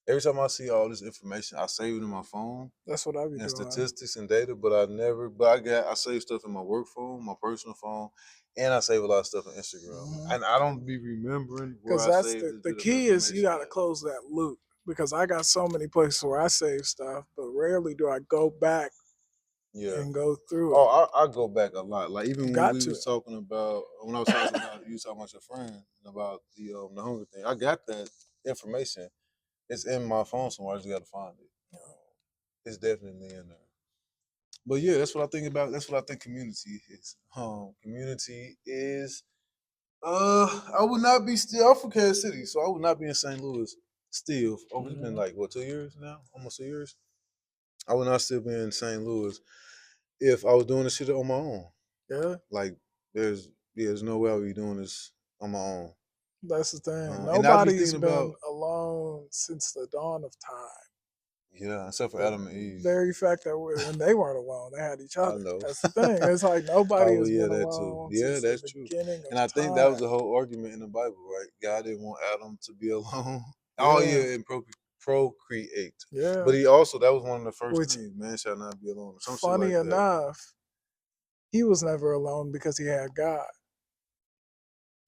every time I see all this information, I save it in my phone That's what I be and doing. statistics and data, but I save stuff in my work phone, my personal phone, and I save a lot of stuff on Instagram. And I don't be remembering where Because I that's saved this the bit of key is you information got to at. close that loop. Because I got so many places where I save stuff, but rarely do I go back Yeah. and go through it. Oh, I go back a lot. Like You even when got we to. was talking about when I was talking about you was talking about your friend and about the hunger thing. I got that information. It's in my phone somewhere. I just got to find it. It's definitely in there. But yeah, that's what I think about. That's what I think community is. Community is. I would not be still. I'm from Kansas City, so I would not be in St. Louis still. Oh, it's been Mhm. like what 2 years now, almost 2 years. I would not still be in St. Louis if I was doing this shit on my own. Yeah, Like there's no way I'll be doing this on my own. that's the thing. And I'll be Nobody's thinking about been alone since the dawn of time. yeah, except for The Adam and Eve. very fact that and they weren't alone, they had each I other. know. That's the thing. It's like nobody Oh has yeah, been that too. alone Yeah, since the that's true. beginning And of I think that was time. the whole argument in the Bible, right? God didn't want Adam to be alone. Oh Yeah, yeah, and procreate. yeah. But he also that was one of the first Which, things: man shall not be alone, or some shit funny like that. enough, he was never alone because he had God.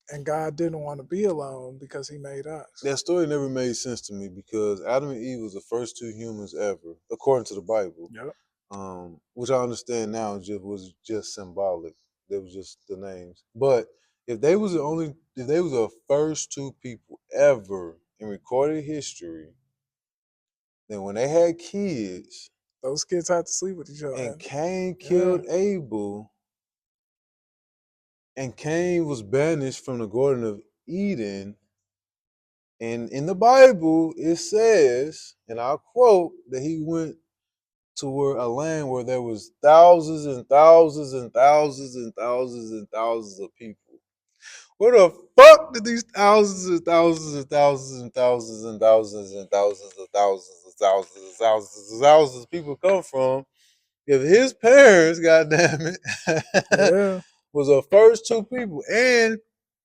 And God didn't want to be alone because he made us. That story never made sense to me because Adam and Eve was the first two humans ever, according to the Bible. Yep. Which I understand now was just symbolic. They was just the names. But if they was the first two people ever in recorded history, then when they had kids Those kids had to sleep with each and other. Cain Yeah. killed Abel and Cain was banished from the Garden of Eden And in the Bible, it says, and I'll quote, that he went to where a land where there was thousands and thousands and thousands and thousands and thousands of people. Where the fuck did these thousands and thousands and thousands and thousands and thousands and thousands and thousands and thousands and thousands and thousands of people come from? If his parents, goddamn it, Yeah. was the first two people, and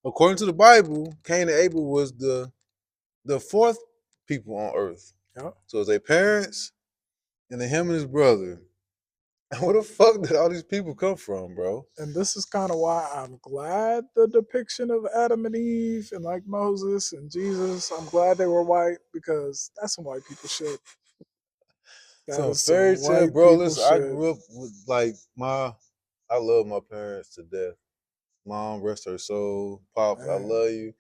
according to the Bible, Cain and Abel was the fourth people on earth. Yep. So it's their parents and then him and his brother. Where the fuck did all these people come from, bro? And this is kind of why I'm glad the depiction of Adam and Eve and like Moses and Jesus, I'm glad they were white because that's some white people shit. That Some is some fairy tale, white bro. people Listen, I shit. grew up with like I love my parents to death. Mom, rest her soul. Pops, I Man. love you.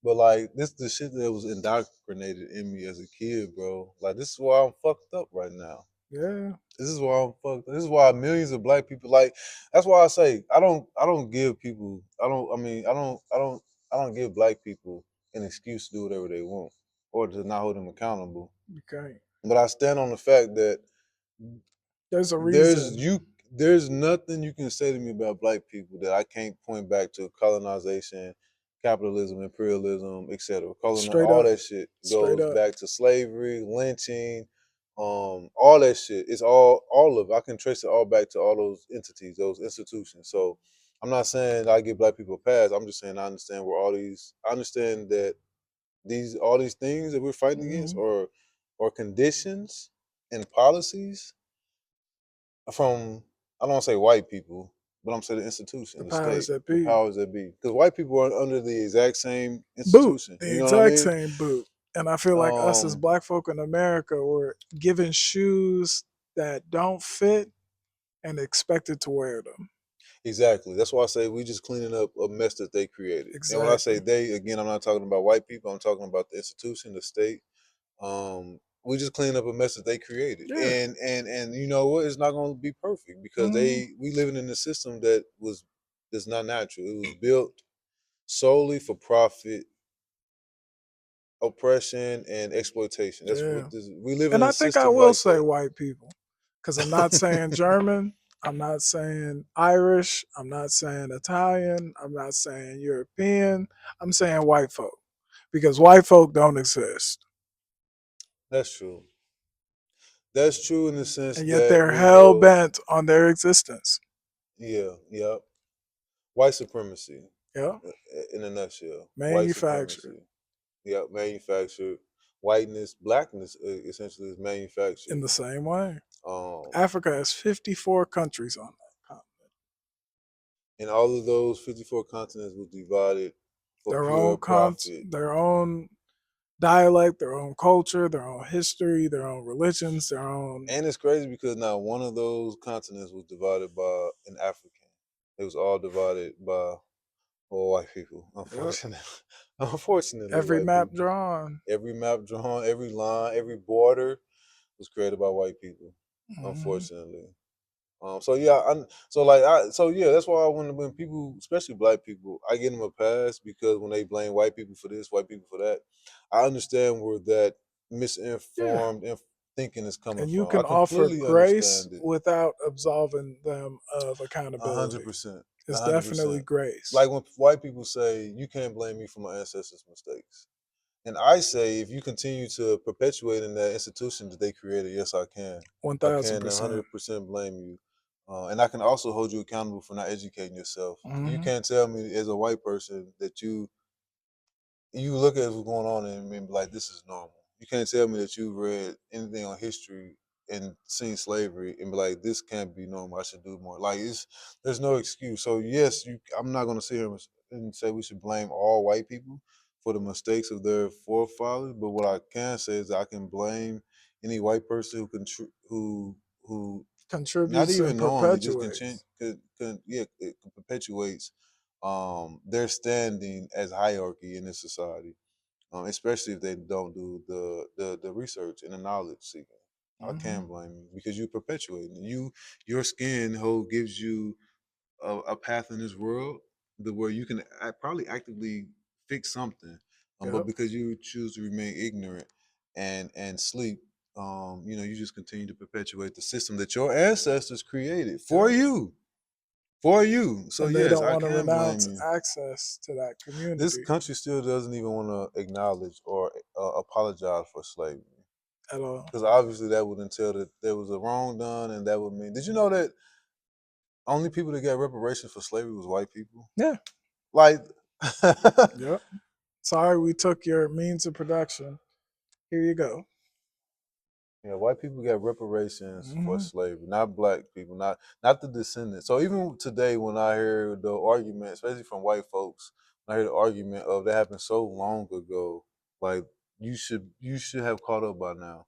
But like this the shit that was indoctrinated in me as a kid, bro. Like this is why I'm fucked up right now. Yeah. This is why I'm fucked. This is why millions of black people like. That's why I say I don't give people. I don't. I mean I don't give black people an excuse to do whatever they want or to not hold them accountable. You can't. But I stand on the fact that There's a there's reason. you there's nothing you can say to me about black people that I can't point back to colonization, capitalism, imperialism, etc. Straight All up. that shit Straight goes up. back to slavery, lynching, all that shit. It's all of it. I can trace it all back to all those entities, those institutions. So I'm not saying I give black people a pass. I'm just saying I understand where all these. I understand that these all these things that we're fighting against Hmm. or conditions and policies from I don't want to say white people, but I'm saying the institution, The the powers state, that the be. powers that be. Because white people are under the exact same Boot. institution. The You know what I exact mean? same boot. And I feel like us as Um, black folk in America were given shoes that don't fit and expected to wear them. exactly. That's why I say we just cleaning up a mess that they created. And when I say Exactly. they, again, I'm not talking about white people. I'm talking about the institution, the state. We just cleaning up a mess that they created. Yeah. And you know what? It's not going to be perfect because Hmm. we living in a system that's not natural. It was built solely for profit, oppression, and exploitation. That's what Yeah. this, we live in And a I think I system will like say that. white people because I'm not saying German. I'm not saying Irish. I'm not saying Italian. I'm not saying European. I'm saying white folk because white folk don't exist. That's true. That's true in the sense And yet that they're we hell know, bent on their existence. yeah, yeah, white supremacy Yeah. in a nutshell. White Manufactured supremacy. Yeah, manufactured whiteness, blackness essentially is in manufactured. the same way. Um, Africa has 54 countries on that continent. and all of those 54 continents was divided for Their pure own profit. their own dialect, their own culture, their own history, their own religions, their own. And it's crazy because not one of those continents was divided by an African. It was all divided by white people. Yeah, Unfortunately, unfortunately, every white map people. drawn. Every map drawn, every line, every border was created by white people. Hmm. Unfortunately. So yeah, so yeah, that's why when people, especially black people, I give them a pass because when they blame white people for this, white people for that, I understand where that Yeah, misinformed thinking is coming and you from. I can offer completely grace understand it. without absolving them of 100 accountability. percent, a It's hundred definitely percent. grace. Like when white people say you can't blame me for my ancestors' mistakes, and I say if you continue to perpetuate in that institution that they created, yes, I can. One I thousand can percent. 100% blame you, and I can also hold you accountable for not educating yourself. You Mm-hmm. can't tell me as a white person that you look at what's going on and be like, this is normal. You can't tell me that you've read anything on history and seen slavery and be like, this can't be normal. I should do more. Like, there's no excuse. So yes, I'm not going to sit here and say we should blame all white people for the mistakes of their forefathers. But what I can say is that I can blame any white person who not Contributes and even knowingly just perpetuates. yeah, it perpetuates their standing as hierarchy in this society, especially if they don't do the research and the knowledge seeking. I Hmm. can't blame you because you perpetuate it. Your skin whole gives you a path in this world where you can probably actively fix something. But Yep. because you choose to remain ignorant and sleep, you just continue to perpetuate the system that your ancestors created for Yep. you, for you. So And they yes, don't I want to can blame renounce you. access to that This community country still doesn't even want to acknowledge or apologize for slavery, at all. because obviously that would entail that there was a wrong done, and that would mean. Did you know that only people that got reparations for slavery was white people? Yeah. Like, Yep. Sorry, we took your means of production. Here you go. yeah, white people got reparations for Hmm. slavery, not black people, not the descendants. So even today, when I hear the argument, especially from white folks, when I hear the argument of that happened so long ago, like you should have caught up by now.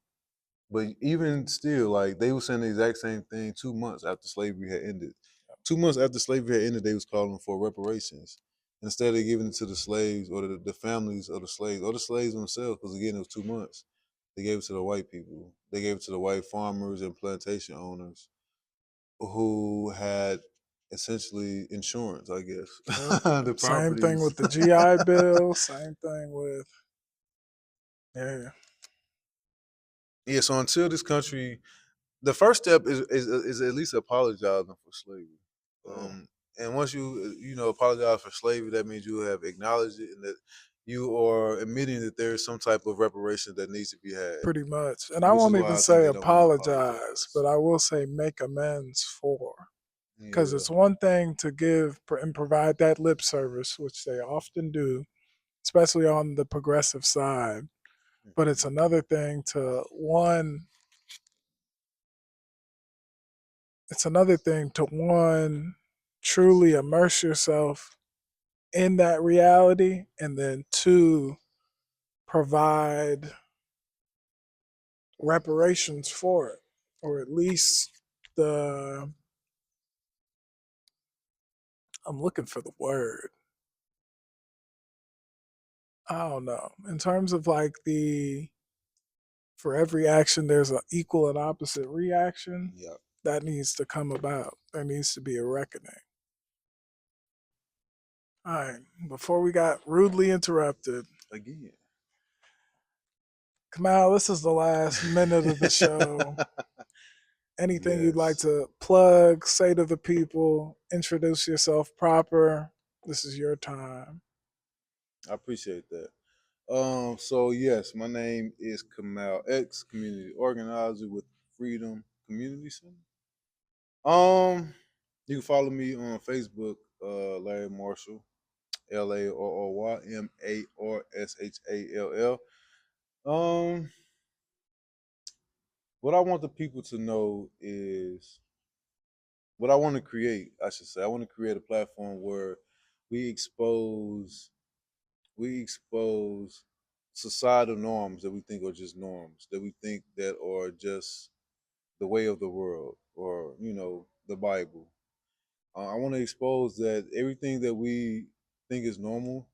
But even still, like they were saying the exact same thing 2 months after slavery had ended. 2 months after slavery had ended, they was calling for reparations instead of giving it to the slaves or the families of the slaves or the slaves themselves. Because again, it was 2 months. They gave it to the white people. They gave it to the white farmers and plantation owners who had essentially insurance, I Yep. guess, the Same thing properties. with the GI Bill. Same thing with, yeah. Yeah. So until this country, the first step is at least apologizing for slavery. Yeah. And once you apologize for slavery, that means you have acknowledged it and that you are admitting that there is some type of reparation that needs to be had, Pretty much. And I which is won't even why I think say they don't want to apologize, apologize. but I will say make amends for. Because Yeah. it's one thing to give and provide that lip service, which they often do, especially on the progressive side. But it's Mhm. another thing to one, truly immerse yourself in that reality, and then two, provide reparations for it, or at least the, I'm looking for the word. I don't know. In terms of like for every action, there's an equal and opposite reaction Yeah. that needs to come about. There needs to be a reckoning. All right. Before we got rudely interrupted, Again. Kamau, this is the last minute of the show. Anything you'd like Yes. to plug, say to the people, introduce yourself proper? This is your time. I appreciate that. So yes, my name is Kamau X, community organizer with Freedom Community Center. You can follow me on Facebook, Larry Marshall, LARRYMARSHALL. Um, what I want the people to know is what I want to create. I should say I want to create a platform where we expose we expose societal norms that we think are just norms, that we think that are just the way of the world, or the Bible. I want to expose that everything that we think is normal,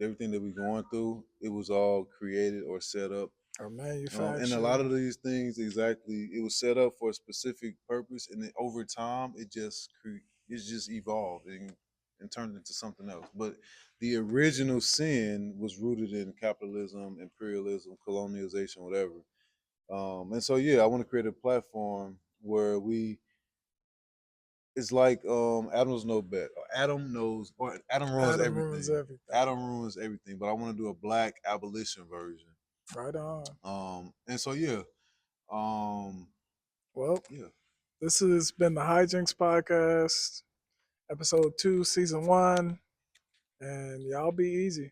everything that we're going through, it was all created or set up. Or And a lot manufactured. of these things, exactly, it was set up for a specific purpose, and then over time, it's just evolved and turned into something else. But the original sin was rooted in capitalism, imperialism, colonialization, whatever. And so, yeah, I want to create a platform where we it's like Adam's no bet. Adam knows, or Adam ruins Adam ruins everything. everything. Adam ruins everything. But I want to do a black abolition version. Right on. And so yeah, um, Well, yeah. this has been the Hijinks Podcast, episode 2, season 1, and y'all be easy.